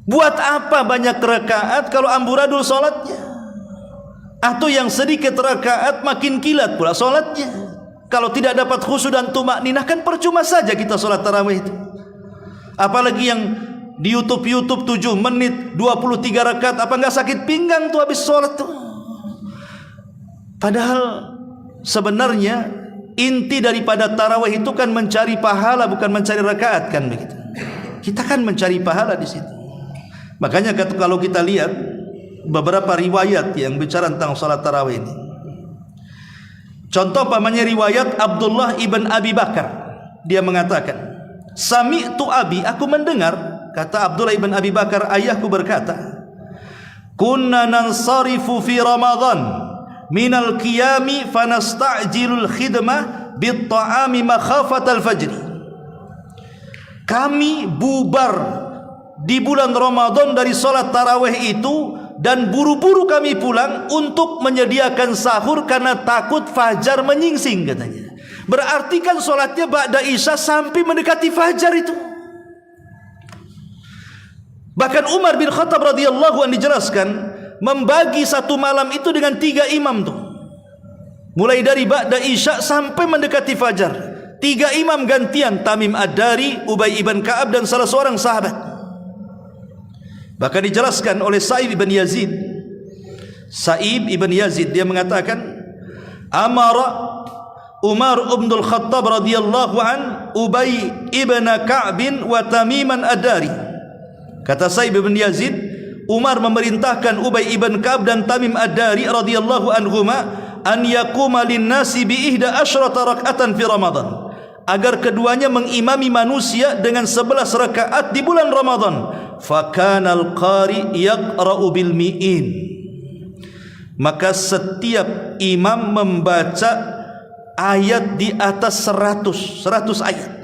Buat apa banyak rakaat kalau amburadul solatnya? Atau yang sedikit rakaat makin kilat pula solatnya. Kalau tidak dapat khusyuk dan tumakninah kan percuma saja kita solat tarawih itu. Apalagi yang di YouTube 7 menit 23 rakaat, apa enggak sakit pinggang tuh habis sholat tuh. Padahal sebenarnya inti daripada tarawih itu kan mencari pahala, bukan mencari rakaat kan begitu. Kita kan mencari pahala di situ. Makanya kalau kita lihat beberapa riwayat yang bicara tentang salat tarawih ini. Contoh pamannya riwayat Abdullah ibn Abi Bakar. Dia mengatakan, Sami'tu abi, aku mendengar, kata Abdullah ibn Abi Bakar, ayahku berkata, kunna nansarifu fi Ramadan minal qiyami fanasta'jilul khidmah bit ta'ami makhafatal fajri. Kami bubar di bulan Ramadan dari salat tarawih itu dan buru-buru kami pulang untuk menyediakan sahur karena takut fajar menyingsing katanya. Berarti kan salatnya ba'da isya sampai mendekati fajar itu. Bahkan Umar bin Khattab radhiyallahu anhu dijelaskan membagi satu malam itu dengan 3 imam tuh. Mulai dari ba'da isya sampai mendekati fajar. 3 imam gantian, Tamim Ad-Dari, Ubay ibn Ka'ab dan salah seorang sahabat. Bahkan dijelaskan oleh Sa'ib ibn Yazid. Sa'ib ibn Yazid dia mengatakan, amara Umar ibn al-Khattab radhiyallahu an Ubay ibn Ka'ab wa Tamiman Ad-Dari. Kata Sa'ib ibn Yazid, Umar memerintahkan Ubay ibn Ka'ab dan Tamim Ad-Dari radhiyallahu anhuma an yaquma lin-nasi bi 11 rak'atan fi Ramadan, agar keduanya mengimami manusia dengan 11 rakaat di bulan Ramadan. Fakanal qari yaqra'u bil mi'in, maka setiap imam membaca ayat di atas 100 ayat.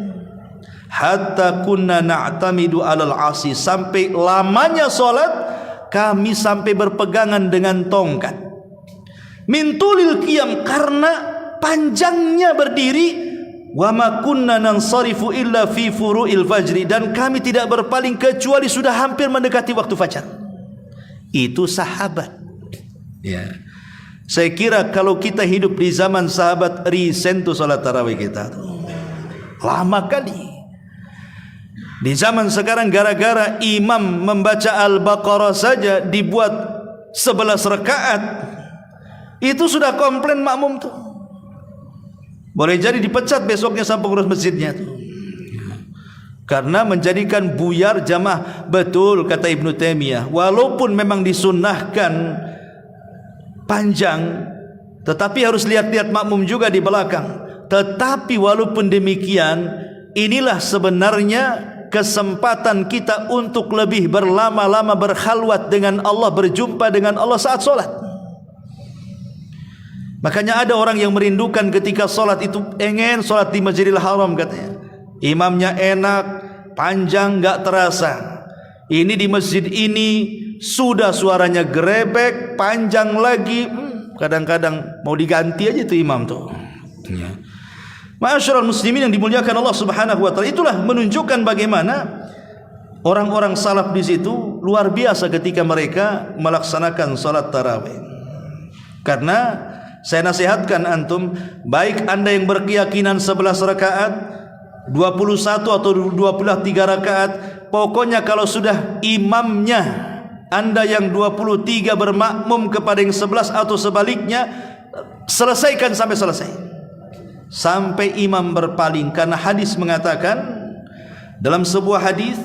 Hatta kunna na'tamidu 'alal 'asi, sampai lamanya salat kami sampai berpegangan dengan tongkat. Min tulil qiyam, karena panjangnya berdiri. Wa ma kunna nansarifu illa fi furu'il fajri, dan kami tidak berpaling kecuali sudah hampir mendekati waktu fajar. Itu sahabat. Ya. Saya kira kalau kita hidup di zaman sahabat, risen tuh salat tarawih kita. Lama kali. Di zaman sekarang gara-gara imam membaca Al-Baqarah saja dibuat 11 rakaat, itu sudah komplain makmum tuh. Boleh jadi dipecat besoknya sama pengurus masjidnya tuh. Karena menjadikan buyar jamaah. Betul kata Ibnu Taimiyah, walaupun memang disunnahkan panjang, tetapi harus lihat-lihat makmum juga di belakang. Tetapi walaupun demikian, inilah sebenarnya kesempatan kita untuk lebih berlama-lama berkhalwat dengan Allah, berjumpa dengan Allah saat solat. Makanya ada orang yang merindukan ketika solat itu, pengen solat di Masjidil Haram katanya. Imamnya enak, panjang, gak terasa. Ini di masjid ini sudah suaranya gerebek, panjang lagi. Kadang-kadang mau diganti aja tuh imam tuh. Ya. Ma'asyiral muslimin yang dimuliakan Allah Subhanahu wa taala, itulah menunjukkan bagaimana orang-orang salaf di situ luar biasa ketika mereka melaksanakan salat tarawih. Karena saya nasihatkan antum, baik anda yang berkeyakinan 11 rakaat 21 atau 23 rakaat, pokoknya kalau sudah imamnya Anda yang 23 bermakmum kepada yang 11 atau sebaliknya, selesaikan sampai selesai, sampai imam berpaling. Karena hadis mengatakan, dalam sebuah hadis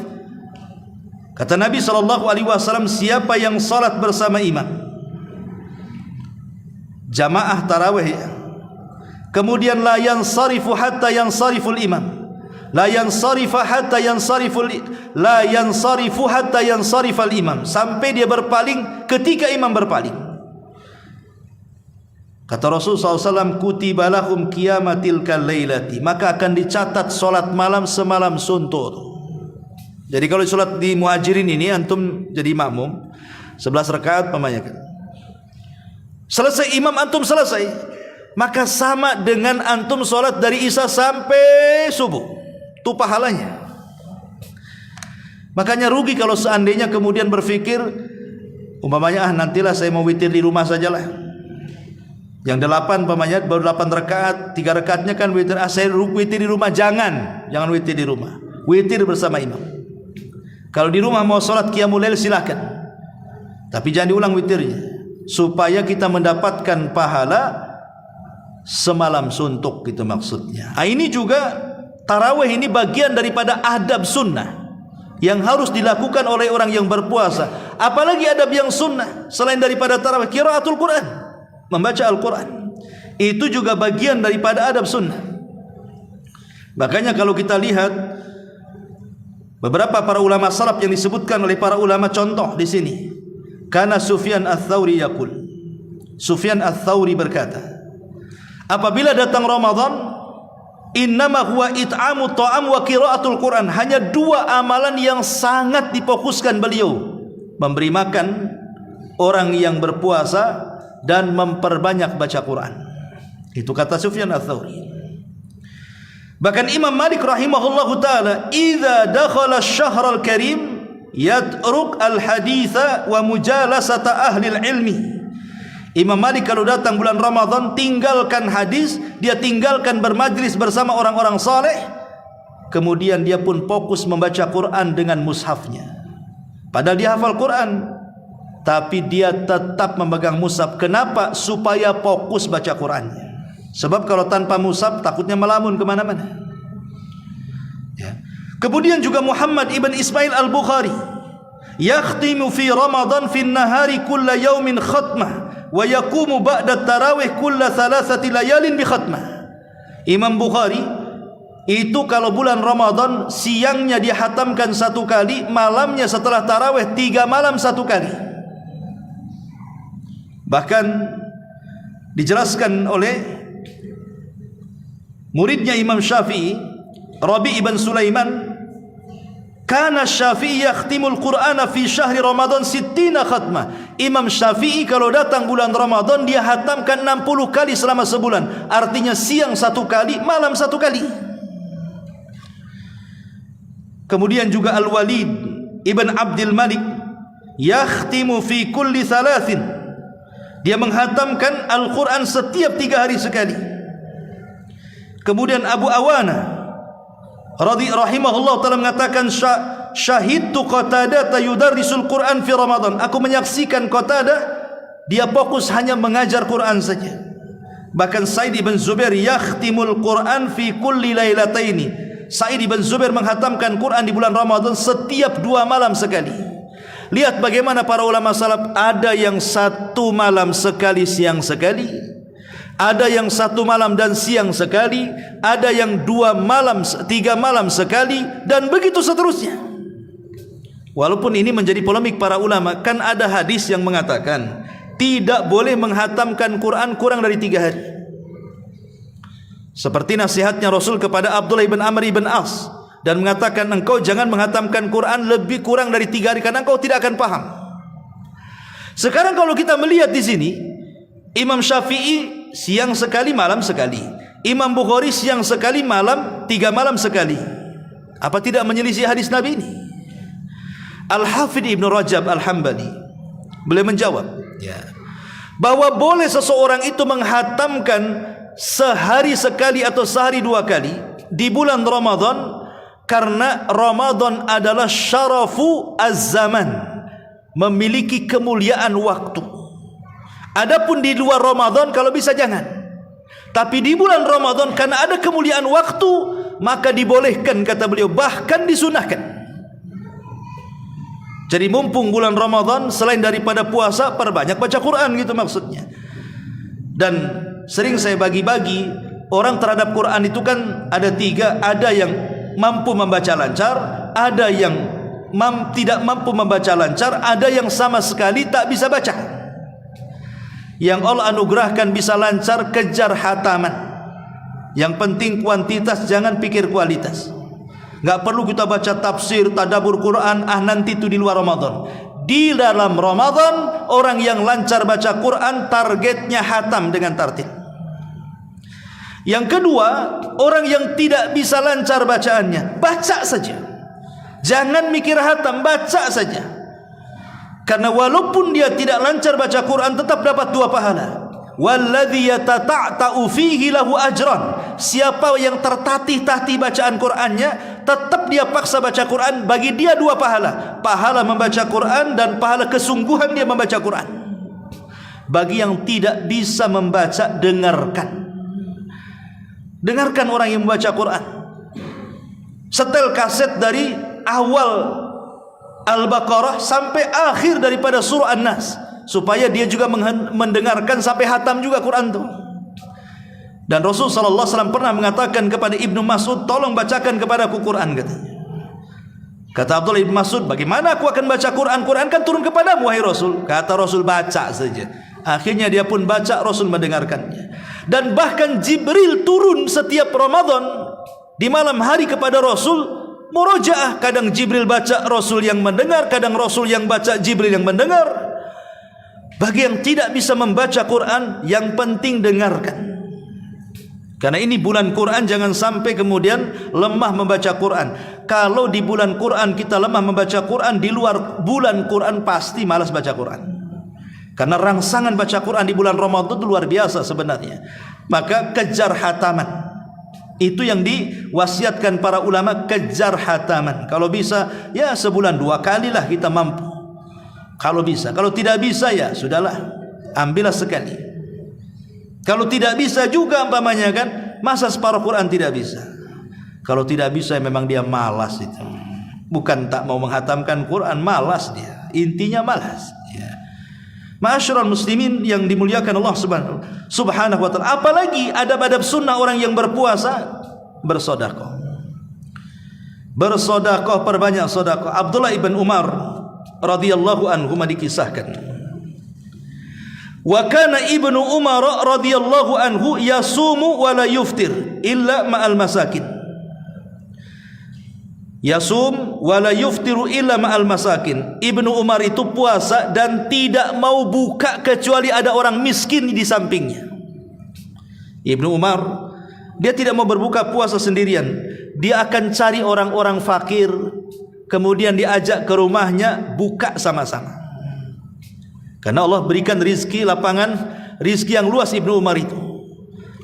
kata Nabi SAW, siapa yang salat bersama imam jamaah tarawih, kemudian la yansarifu hatta yansariful imam, la yansarifu hatta yansarifal imam, sampai dia berpaling ketika imam berpaling. Kata Rasulullah SAW, kutiba lahum qiyamatil kalailati, maka akan dicatat solat malam semalam suntuk. Jadi kalau solat di Muhajirin ini antum jadi makmum 11 rakaat pamannya kan, selesai imam antum selesai, maka sama dengan antum solat dari isya sampai subuh, itu pahalanya. Makanya rugi kalau seandainya kemudian berpikir umpamanya nantilah saya mau witir di rumah sajalah, yang 8 pamannya baru 8 rakaat, 3 rakaatnya kan witir, saya witir di rumah. Jangan witir di rumah, witir bersama imam. Kalau di rumah mau solat qiyamul lail silakan, tapi jangan diulang witirnya, supaya kita mendapatkan pahala semalam suntuk, gitu maksudnya. Ini juga tarawih ini bagian daripada adab sunnah yang harus dilakukan oleh orang yang berpuasa. Apalagi adab yang sunnah selain daripada tarawih, qiraatul Quran, membaca Al-Quran, itu juga bagian daripada adab sunnah. Makanya kalau kita lihat beberapa para ulama salaf yang disebutkan oleh para ulama, contoh di sini, karena Sufyan Ats-Tsauri yaqul, Sufyan Ats-Tsauri berkata, apabila datang Ramadan, innama huwa it'amu ta'am wa qiraatul Quran, hanya 2 amalan yang sangat difokuskan beliau, memberi makan orang yang berpuasa dan memperbanyak baca Quran. Itu kata Sufyan Ats-Tsauri. Bahkan Imam Malik rahimahullahu taala, idza dakhala asy-syahrul karim yatruk al-haditha wa mujalasata ahli ilmi. Imam Malik kalau datang bulan Ramadan tinggalkan hadis, dia tinggalkan bermajlis bersama orang-orang saleh, kemudian dia pun fokus membaca Quran dengan mushafnya. Padahal dia hafal Quran, tapi dia tetap memegang mushaf. Kenapa? Supaya fokus baca Qurannya. Sebab kalau tanpa mushaf takutnya melamun kemana-mana ya. Kemudian juga Muhammad ibn Ismail al-Bukhari, yakhtimu fi Ramadan fi nahari kulla yaumin khatmah wa yaqumu ba'da tarawih kulla 3 layalin bi khatmah. Imam Bukhari itu kalau bulan Ramadan siangnya dia hatamkan 1 kali, malamnya setelah tarawih 3 malam 1 kali. Bahkan dijelaskan oleh muridnya Imam Syafi'i, Rabi' ibn Sulaiman, kana Syafi'i yakhtimul Qur'ana fi syahri Ramadan 60 khatmah. Imam Syafi'i kalau datang bulan Ramadan dia hatamkan 60 kali selama sebulan. Artinya siang 1 kali, malam 1 kali. Kemudian juga Al-Walid ibn Abdul Malik, yakhtimu fi kulli 3. Dia menghatamkan Al-Quran setiap 3 hari sekali. Kemudian Abu Awana rahimahullah ta'ala mengatakan, syahidtu Qatadah yudarrisul Quran fi Ramadan. Aku menyaksikan Qatadah dia fokus hanya mengajar Quran saja. Bahkan Sa'id ibn Zubair yakhtimul Quran fi kulli lailataini. Sa'id ibn Zubair menghatamkan Quran di bulan Ramadan setiap 2 malam sekali. Lihat bagaimana para ulama salaf, ada yang 1 malam sekali siang sekali, ada yang 1 malam dan siang sekali, ada yang 2 malam 3 malam sekali, dan begitu seterusnya. Walaupun ini menjadi polemik para ulama, kan ada hadis yang mengatakan tidak boleh menghatamkan Quran kurang dari 3 hari. Seperti nasihatnya Rasul kepada Abdullah ibn Amr ibn As, dan mengatakan engkau jangan menghatamkan Quran lebih kurang dari 3 hari karena engkau tidak akan paham. Sekarang kalau kita melihat di sini, Imam Syafi'i siang sekali, malam sekali. Imam Bukhari siang sekali, malam 3 malam sekali. Apa tidak menyelisih hadis Nabi ini? Al-Hafidh Ibn Rajab Al-Hambali boleh menjawab bahwa boleh seseorang itu menghatamkan sehari sekali atau sehari 2 kali di bulan Ramadan karena Ramadan adalah syarafu az-zaman, memiliki kemuliaan waktu. Adapun di luar Ramadan kalau bisa jangan. Tapi di bulan Ramadan karena ada kemuliaan waktu, maka dibolehkan, kata beliau, bahkan disunahkan. Jadi mumpung bulan Ramadan, selain daripada puasa, perbanyak baca Quran, gitu maksudnya. Dan sering saya bagi-bagi, orang terhadap Quran itu kan ada tiga. Ada yang mampu membaca lancar, ada yang tidak mampu membaca lancar, ada yang sama sekali tak bisa baca. Yang Allah anugerahkan bisa lancar, kejar hataman. Yang penting kuantitas, jangan pikir kualitas. Enggak perlu kita baca tafsir, tadabbur Quran, nanti itu di luar Ramadan. Di dalam Ramadan, orang yang lancar baca Quran targetnya hatam dengan tartil. Yang kedua, orang yang tidak bisa lancar bacaannya, baca saja. Jangan mikir hatam, baca saja. Karena walaupun dia tidak lancar baca Quran, tetap dapat 2 pahala. Walladzi yatata'u fihi lahu ajran. Siapa yang tertatih-tatih bacaan Qur'annya, tetap dia paksa baca Quran, bagi dia 2 pahala. Pahala membaca Quran dan pahala kesungguhan dia membaca Quran. Bagi yang tidak bisa membaca, dengarkan. Dengarkan orang yang membaca Quran. Setel kaset dari awal Al-Baqarah sampai akhir daripada surah An-Nas, supaya dia juga mendengarkan sampai hatam juga Quran itu. Dan Rasul sallallahu alaihi wasallam pernah mengatakan kepada Ibnu Mas'ud, tolong bacakan kepadaku Quran, katanya. Kata Abdullah Ibnu Mas'ud, bagaimana aku akan baca Quran? Quran kan turun kepadamu, wahai Rasul. Kata Rasul, baca saja. Akhirnya dia pun baca, Rasul mendengarkannya. Dan bahkan Jibril turun setiap Ramadan di malam hari kepada Rasul, murojaah. Kadang Jibril baca, Rasul yang mendengar. Kadang Rasul yang baca, Jibril yang mendengar. Bagi yang tidak bisa membaca Quran, yang penting dengarkan. Karena ini bulan Quran, jangan sampai kemudian lemah membaca Quran. Kalau di bulan Quran kita lemah membaca Quran, di luar bulan Quran pasti malas baca Quran. Karena rangsangan baca Quran di bulan Ramadan itu luar biasa sebenarnya. Maka kejar hataman. Itu yang diwasiatkan para ulama, kejar hataman. Kalau bisa, ya sebulan 2 kali lah kita mampu. Kalau bisa. Kalau tidak bisa, ya sudahlah, ambillah sekali. Kalau tidak bisa juga umpamanya kan, masa separuh Quran tidak bisa. Kalau tidak bisa, memang dia malas itu. Bukan tak mau menghatamkan Quran, malas dia. Intinya malas. Ya. Ma'asyiral muslimin yang dimuliakan Allah subhanahu wa ta'ala. Apalagi adab-adab sunnah orang yang berpuasa, bersedekah. Bersedekah, perbanyak sedekah. Abdullah ibn Umar radhiyallahu anhu dikisahkan. Wa kana ibnu Umar radhiyallahu anhu yasumu wa la yuftir illa ma'al masakin. Yasum wa la yuftiru illa ma'al masakin. Ibnu Umar itu puasa dan tidak mau buka kecuali ada orang miskin di sampingnya. Ibnu Umar, dia tidak mau berbuka puasa sendirian. Dia akan cari orang-orang fakir, kemudian diajak ke rumahnya, buka sama-sama. Karena Allah berikan rizki, lapangan rizki yang luas Ibnu Umar itu.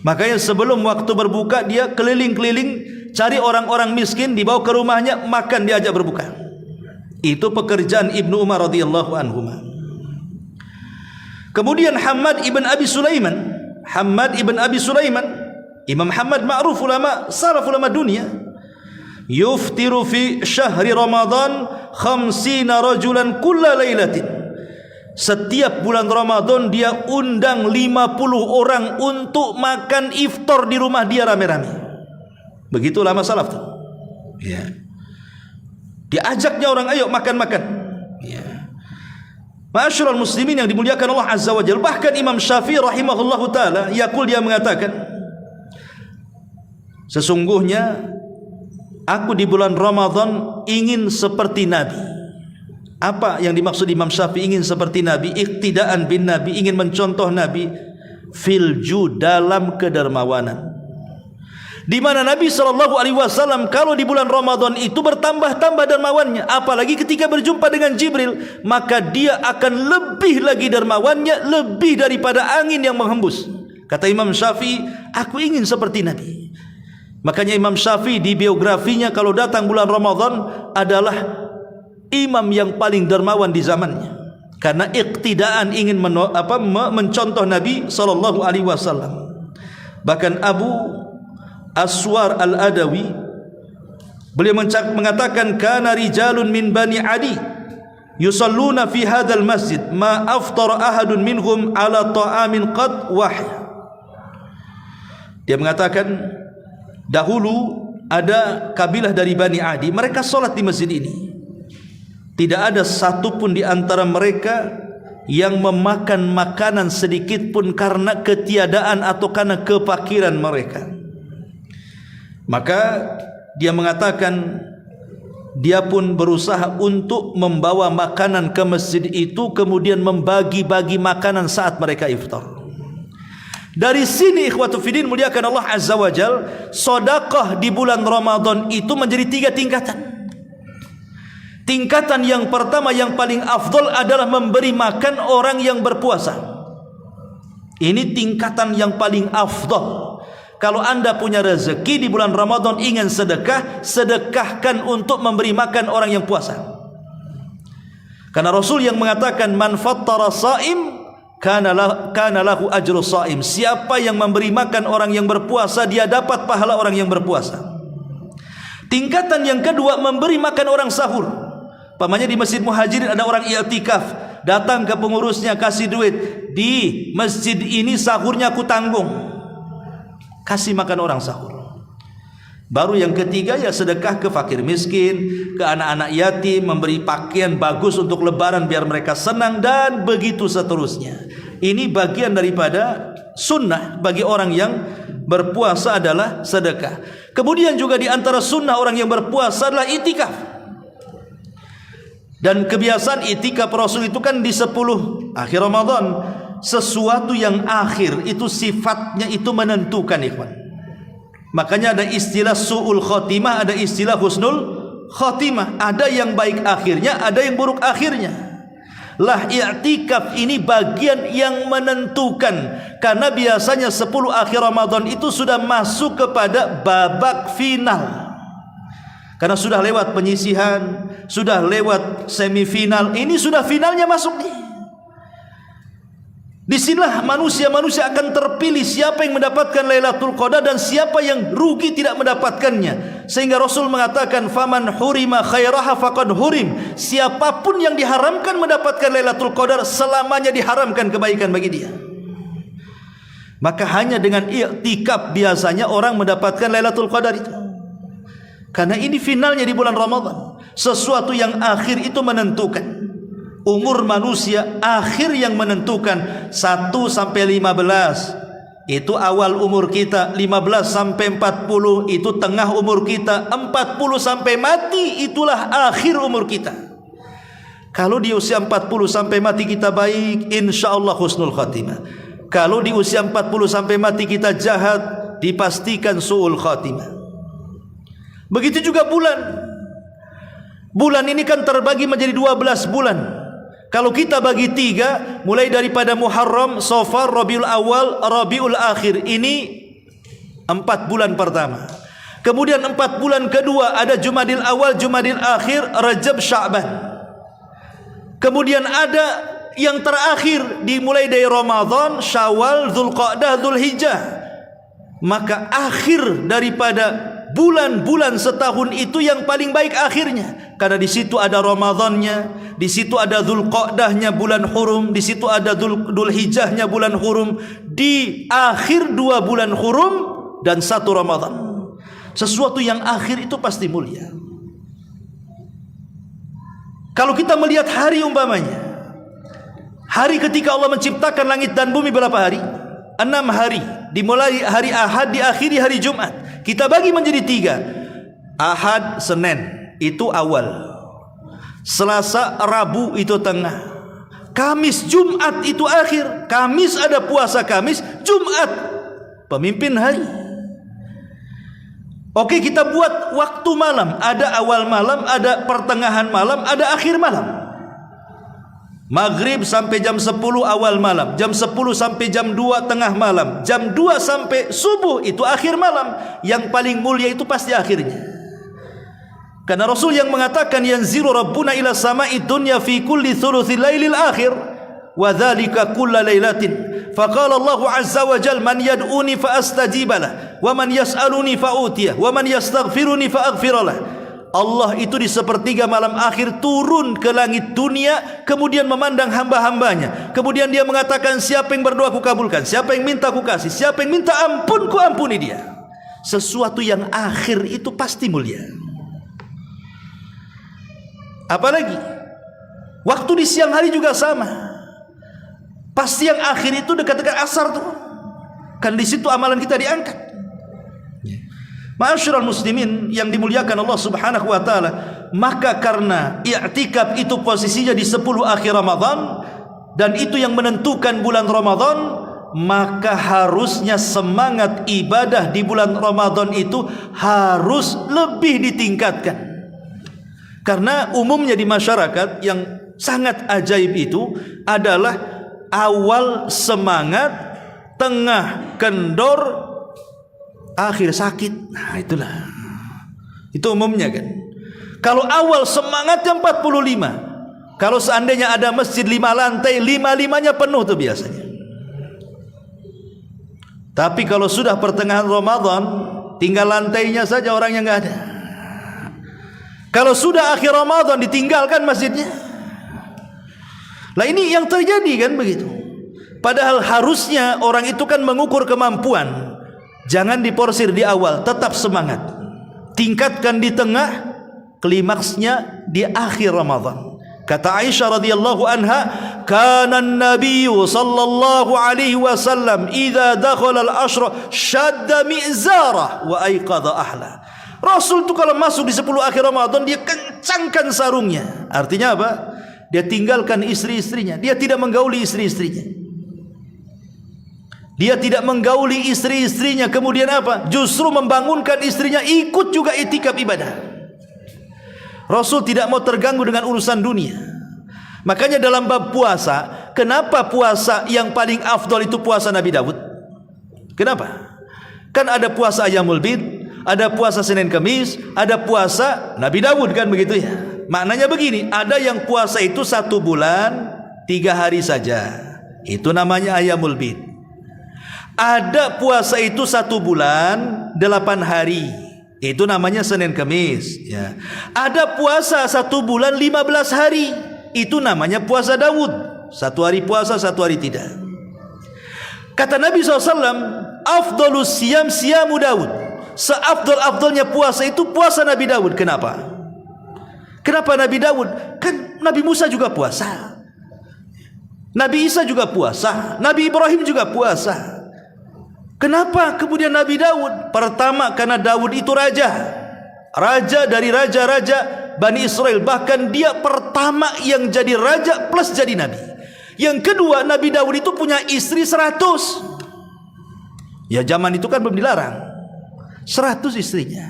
Makanya sebelum waktu berbuka, dia keliling-keliling cari orang-orang miskin, dibawa ke rumahnya, makan, diajak berbuka. Itu pekerjaan Ibnu Umar radhiyallahu anhu. Kemudian Hammad ibn Abi Sulaiman, Imam Hammad ma'ruf ulama salaf, ulama dunia. Yuftiru fi syahri Ramadan 50 rajulan kulla lailatin. Setiap bulan Ramadan dia undang 50 orang untuk makan iftar di rumah dia rame-rame. Begitu lama salaf tuh. Ya. Diajaknya orang, ayo makan-makan. Ya. Ma'asyiral muslimin yang dimuliakan Allah Azza wa Jalla. Bahkan Imam Syafi'i rahimahullahu taala, yaqul, dia mengatakan, sesungguhnya aku di bulan Ramadan ingin seperti Nabi. Apa yang dimaksud Imam Syafi'i ingin seperti Nabi? Iqtidaan bin Nabi, ingin mencontoh Nabi. Filju, dalam kedermawanan. Di mana Nabi SAW kalau di bulan Ramadan itu bertambah-tambah dermawannya. Apalagi ketika berjumpa dengan Jibril, maka dia akan lebih lagi dermawannya, lebih daripada angin yang menghembus. Kata Imam Syafi'i, aku ingin seperti Nabi. Makanya Imam Syafi'i di biografinya kalau datang bulan Ramadan adalah imam yang paling dermawan di zamannya, karena iktidaan ingin mencontoh Nabi SAW. Bahkan Abu Aswar Al-Adawi beliau mengatakan, kana rijalun min Bani Adi yusalluna fi hadzal masjid ma aftara ahadun minhum ala ta'amin qad wahya. Dia mengatakan, dahulu ada kabilah dari Bani Adi, mereka sholat di masjid ini. Tidak ada satupun di antara mereka yang memakan makanan sedikit pun karena ketiadaan atau karena kefakiran mereka. Maka dia mengatakan, dia pun berusaha untuk membawa makanan ke masjid itu, kemudian membagi-bagi makanan saat mereka iftar. Dari sini ikhwatu fiddin muliakan Allah Azza wa Jal, sedekah di bulan Ramadan itu menjadi 3 tingkatan. Tingkatan yang pertama yang paling afdol adalah memberi makan orang yang berpuasa. Ini tingkatan yang paling afdol. Kalau anda punya rezeki di bulan Ramadan ingin sedekah, sedekahkan untuk memberi makan orang yang puasa. Karena Rasul yang mengatakan, man fattara saim kana lahu ajru saim. Siapa yang memberi makan orang yang berpuasa, dia dapat pahala orang yang berpuasa. Tingkatan yang kedua, memberi makan orang sahur. Pamannya di Masjid Muhajirin ada orang i'tikaf, datang ke pengurusnya, kasih duit, di masjid ini sahurnya aku tanggung, kasih makan orang sahur. Baru yang ketiga ya sedekah ke fakir miskin, ke anak-anak yatim, memberi pakaian bagus untuk lebaran biar mereka senang, dan begitu seterusnya. Ini bagian daripada sunnah bagi orang yang berpuasa adalah sedekah. Kemudian juga di antara sunnah orang yang berpuasa adalah itikaf. Dan kebiasaan itikaf Rasul itu kan di 10 akhir Ramadan. Sesuatu yang akhir itu sifatnya itu menentukan, ikhwan. Makanya ada istilah su'ul khotimah, ada istilah husnul khotimah. Ada yang baik akhirnya, ada yang buruk akhirnya. Lah i'tikaf ini bagian yang menentukan, karena biasanya 10 akhir Ramadan itu sudah masuk kepada babak final. Karena sudah lewat penyisihan, sudah lewat semifinal, ini sudah finalnya masuk nih. Disinilah manusia-manusia akan terpilih siapa yang mendapatkan Lailatul Qadar dan siapa yang rugi tidak mendapatkannya. Sehingga Rasul mengatakan, faman hurima khairaha faqad hurim. Siapapun yang diharamkan mendapatkan Lailatul Qadar, selamanya diharamkan kebaikan bagi dia. Maka hanya dengan i'tikaf biasanya orang mendapatkan Lailatul Qadar itu. Karena ini finalnya di bulan Ramadan. Sesuatu yang akhir itu menentukan. Umur manusia akhir yang menentukan. 1 sampai 15 itu awal umur kita, 15 sampai 40 itu tengah umur kita, 40 sampai mati itulah akhir umur kita. Kalau di usia 40 sampai mati kita baik, insyaallah husnul khatimah. Kalau di usia 40 sampai mati kita jahat, dipastikan su'ul khatimah. Begitu juga bulan. Bulan ini kan terbagi menjadi 12 bulan. Kalau kita bagi 3, mulai daripada Muharram, Safar, Rabiul Awal, Rabiul Akhir, ini 4 bulan pertama. Kemudian 4 bulan kedua ada Jumadil Awal, Jumadil Akhir, Rajab, Sya'ban. Kemudian ada yang terakhir dimulai dari Ramadan, Syawal, Dzulqa'dah, Dzulhijjah. Maka akhir daripada bulan-bulan setahun itu yang paling baik akhirnya, karena di situ ada Ramadannya, di situ ada Dzulqa'dahnya bulan hurum, di situ ada Dzulhijjahnya bulan hurum, di akhir 2 bulan hurum dan 1 Ramadan. Sesuatu yang akhir itu pasti mulia. Kalau kita melihat hari umpamanya, hari ketika Allah menciptakan langit dan bumi berapa hari? 6 hari. Dimulai hari Ahad, diakhiri hari Jumat. Kita bagi menjadi 3. Ahad, Senin itu awal, Selasa, Rabu itu tengah, Kamis, Jumat itu akhir. Kamis ada puasa Kamis, Jumat pemimpin hari. Oke, kita buat waktu malam, ada awal malam, ada pertengahan malam, ada akhir malam. Maghrib sampai jam 10 awal malam, jam 10 sampai jam 2 tengah malam, jam 2 sampai subuh itu akhir malam. Yang paling mulia itu pasti akhirnya. Karena Rasul yang mengatakan yanzilu rabbuna ila sama'i dunya fi kulli thuluthil lailil akhir wa dzalika kulla lailatin. Faqala Allah azza wa jalla man yad'uni fa astajiba lah wa man yas'aluni fa utiyah wa man yastaghfiruni fa aghfir lah. Allah itu di sepertiga malam akhir turun ke langit dunia, kemudian memandang hamba-hambanya. Kemudian dia mengatakan, siapa yang berdoa ku kabulkan, siapa yang minta ku kasih, siapa yang minta ampun ku ampuni dia. Sesuatu yang akhir itu pasti mulia. Apalagi waktu di siang hari juga sama. Pasti yang akhir itu dekat-dekat asar tuh. Kan di situ amalan kita diangkat. Ma'asyiral muslimin yang dimuliakan Allah Subhanahu wa taala, maka karena i'tikaf itu posisinya di 10 akhir Ramadan dan itu yang menentukan bulan Ramadan, maka harusnya semangat ibadah di bulan Ramadan itu harus lebih ditingkatkan. Karena umumnya di masyarakat yang sangat ajaib itu adalah awal semangat, tengah kendor, akhir sakit. Nah itulah, itu umumnya kan. Kalau awal semangatnya 45, kalau seandainya ada masjid 5 lantai, 5-5-nya penuh tuh biasanya. Tapi kalau sudah pertengahan Ramadan, tinggal lantainya saja, orangnya nggak ada. Kalau sudah akhir Ramadan, ditinggalkan masjidnya. Lah ini yang terjadi kan begitu. Padahal harusnya orang itu kan mengukur kemampuan. Jangan diporsir di awal, tetap semangat. Tingkatkan di tengah, klimaksnya di akhir Ramadan. Kata Aisyah radhiyallahu anha, kana an-nabiy sallallahu alaihi wasallam idza dakhala al-ashr shadda mi'zarah wa ayqadha ahla. Rasul itu kalau masuk di 10 akhir Ramadan, dia kencangkan sarungnya. Artinya apa? Dia tinggalkan istri-istrinya, dia tidak menggauli istri-istrinya. Dia tidak menggauli istri-istrinya, kemudian apa? Justru membangunkan istrinya ikut juga i'tikaf ibadah. Rasul tidak mau terganggu dengan urusan dunia. Makanya dalam bab puasa, kenapa puasa yang paling afdol itu puasa Nabi Daud? Kenapa? Kan ada puasa Ayyamul Bid, ada puasa Senin Kamis, ada puasa Nabi Daud, kan begitu ya. Maknanya begini, ada yang puasa itu 1 bulan 3 hari saja, itu namanya Ayyamul Bid. Ada puasa itu 1 bulan 8 hari, itu namanya Senin Kamis ya. Ada puasa 1 bulan 15 hari, itu namanya puasa Daud. 1 hari puasa, 1 hari tidak. Kata Nabi SAW, afdalus siyam siyamu Daud. Seafdol-afdolnya puasa itu puasa Nabi Daud. Kenapa? Kenapa Nabi Daud? Kan Nabi Musa juga puasa, Nabi Isa juga puasa, Nabi Ibrahim juga puasa. Kenapa kemudian Nabi Daud? Pertama, karena Daud itu raja dari raja-raja Bani Israel. Bahkan dia pertama yang jadi raja plus jadi nabi. Yang kedua, Nabi Daud itu punya istri 100. Ya zaman itu kan belum dilarang 100 istrinya.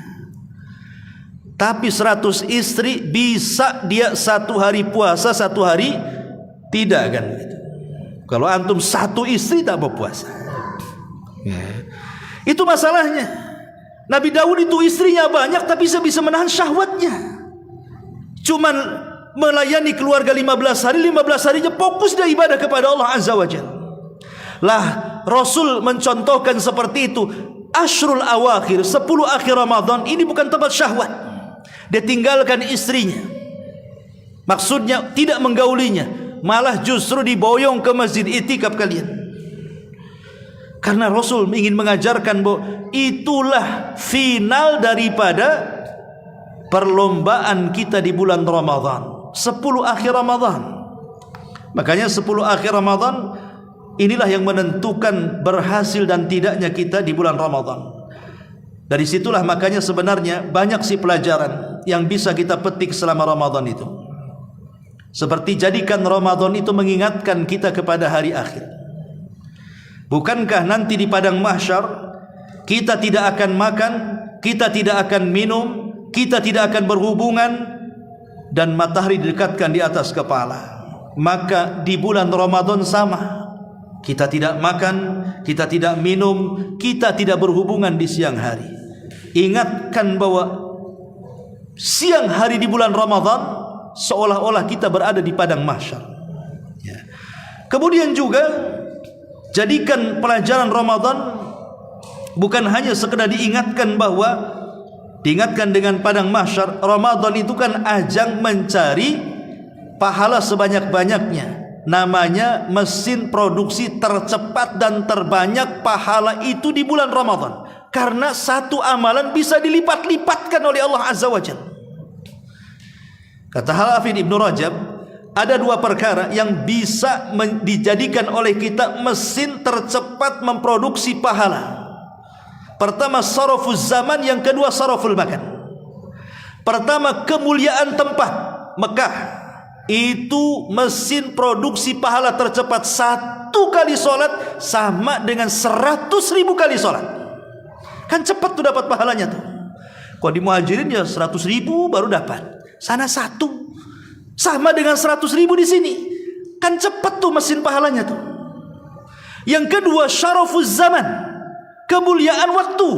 Tapi 100 istri bisa dia 1 hari puasa, 1 hari tidak, kan begitu. Kalau antum 1 istri tak mau puasa ya. Itu masalahnya. Nabi Daud itu istrinya banyak tapi bisa menahan syahwatnya. Cuman melayani keluarga 15 hari, 15 harinya fokus dia ibadah kepada Allah Azza wa Jalla. Lah Rasul mencontohkan seperti itu. Ashrul awakhir, 10 akhir Ramadan ini bukan tempat syahwat. Dia tinggalkan istrinya, maksudnya tidak menggaulinya, malah justru diboyong ke masjid i'tikaf kalian. Karena Rasul ingin mengajarkan bahwa itulah final daripada perlombaan kita di bulan Ramadan, 10 akhir Ramadan. Makanya 10 akhir Ramadan inilah yang menentukan berhasil dan tidaknya kita di bulan Ramadan. Dari situlah makanya sebenarnya banyak sih pelajaran yang bisa kita petik selama Ramadan itu. Seperti jadikan Ramadan itu mengingatkan kita kepada hari akhir. Bukankah nanti di padang mahsyar kita tidak akan makan, kita tidak akan minum, kita tidak akan berhubungan, dan matahari didekatkan di atas kepala. maka di bulan Ramadan sama. Kita tidak makan, kita tidak minum, kita tidak berhubungan di siang hari. Ingatkan bahwa siang hari di bulan Ramadan seolah-olah kita berada di padang mahsyar. Ya. Kemudian juga jadikan pelajaran Ramadan bukan hanya sekedar diingatkan dengan padang mahsyar. Ramadan itu kan ajang mencari pahala sebanyak-banyaknya. Namanya mesin produksi tercepat dan terbanyak pahala itu di bulan Ramadan. Karena satu amalan bisa dilipat-lipatkan oleh Allah Azza wa Jalla. Kata Hafidz Ibnu Rajab, ada dua perkara yang bisa dijadikan oleh kita mesin tercepat memproduksi pahala. Pertama sarafuz zaman, yang kedua saraful makan. Pertama kemuliaan tempat. Mekah itu mesin produksi pahala tercepat. 1 kali sholat sama dengan 100.000 kali sholat. Kan cepat tuh dapat pahalanya tuh. Kalau di Muhajirin ya 100.000 baru dapat. Sana 1 sama dengan 100.000 di sini. Kan cepat tuh mesin pahalanya tuh. Yang kedua syarafuz zaman, kemuliaan waktu.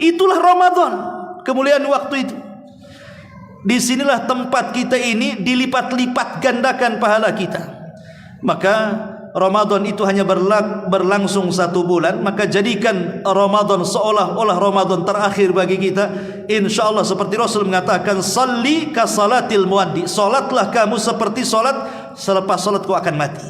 Itulah Ramadan, kemuliaan waktu itu. Disinilah tempat kita ini dilipat-lipat gandakan pahala kita. Maka Ramadan itu hanya berlangsung 1 bulan. Maka jadikan Ramadan seolah-olah Ramadan terakhir bagi kita. Insya Allah seperti Rasul mengatakan, salli ka salatil muaddi, salatlah kamu seperti salat selepas salat kau akan mati.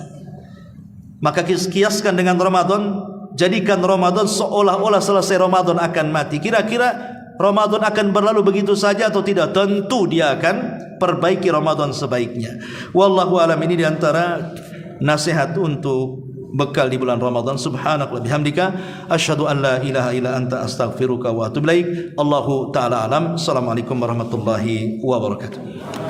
Maka kiaskan dengan Ramadan. Jadikan Ramadan seolah-olah selesai Ramadan akan mati. Kira-kira Ramadan akan berlalu begitu saja atau tidak? Tentu dia akan perbaiki Ramadan sebaiknya. Wallahu alam. Ini diantara nasihat untuk bekal di bulan Ramadan. Subhanallah bihamdika asyhadu an la ilaha illa anta astaghfiruka wa atubu ilaik. Allahu taala alam. Assalamualaikum warahmatullahi wabarakatuh.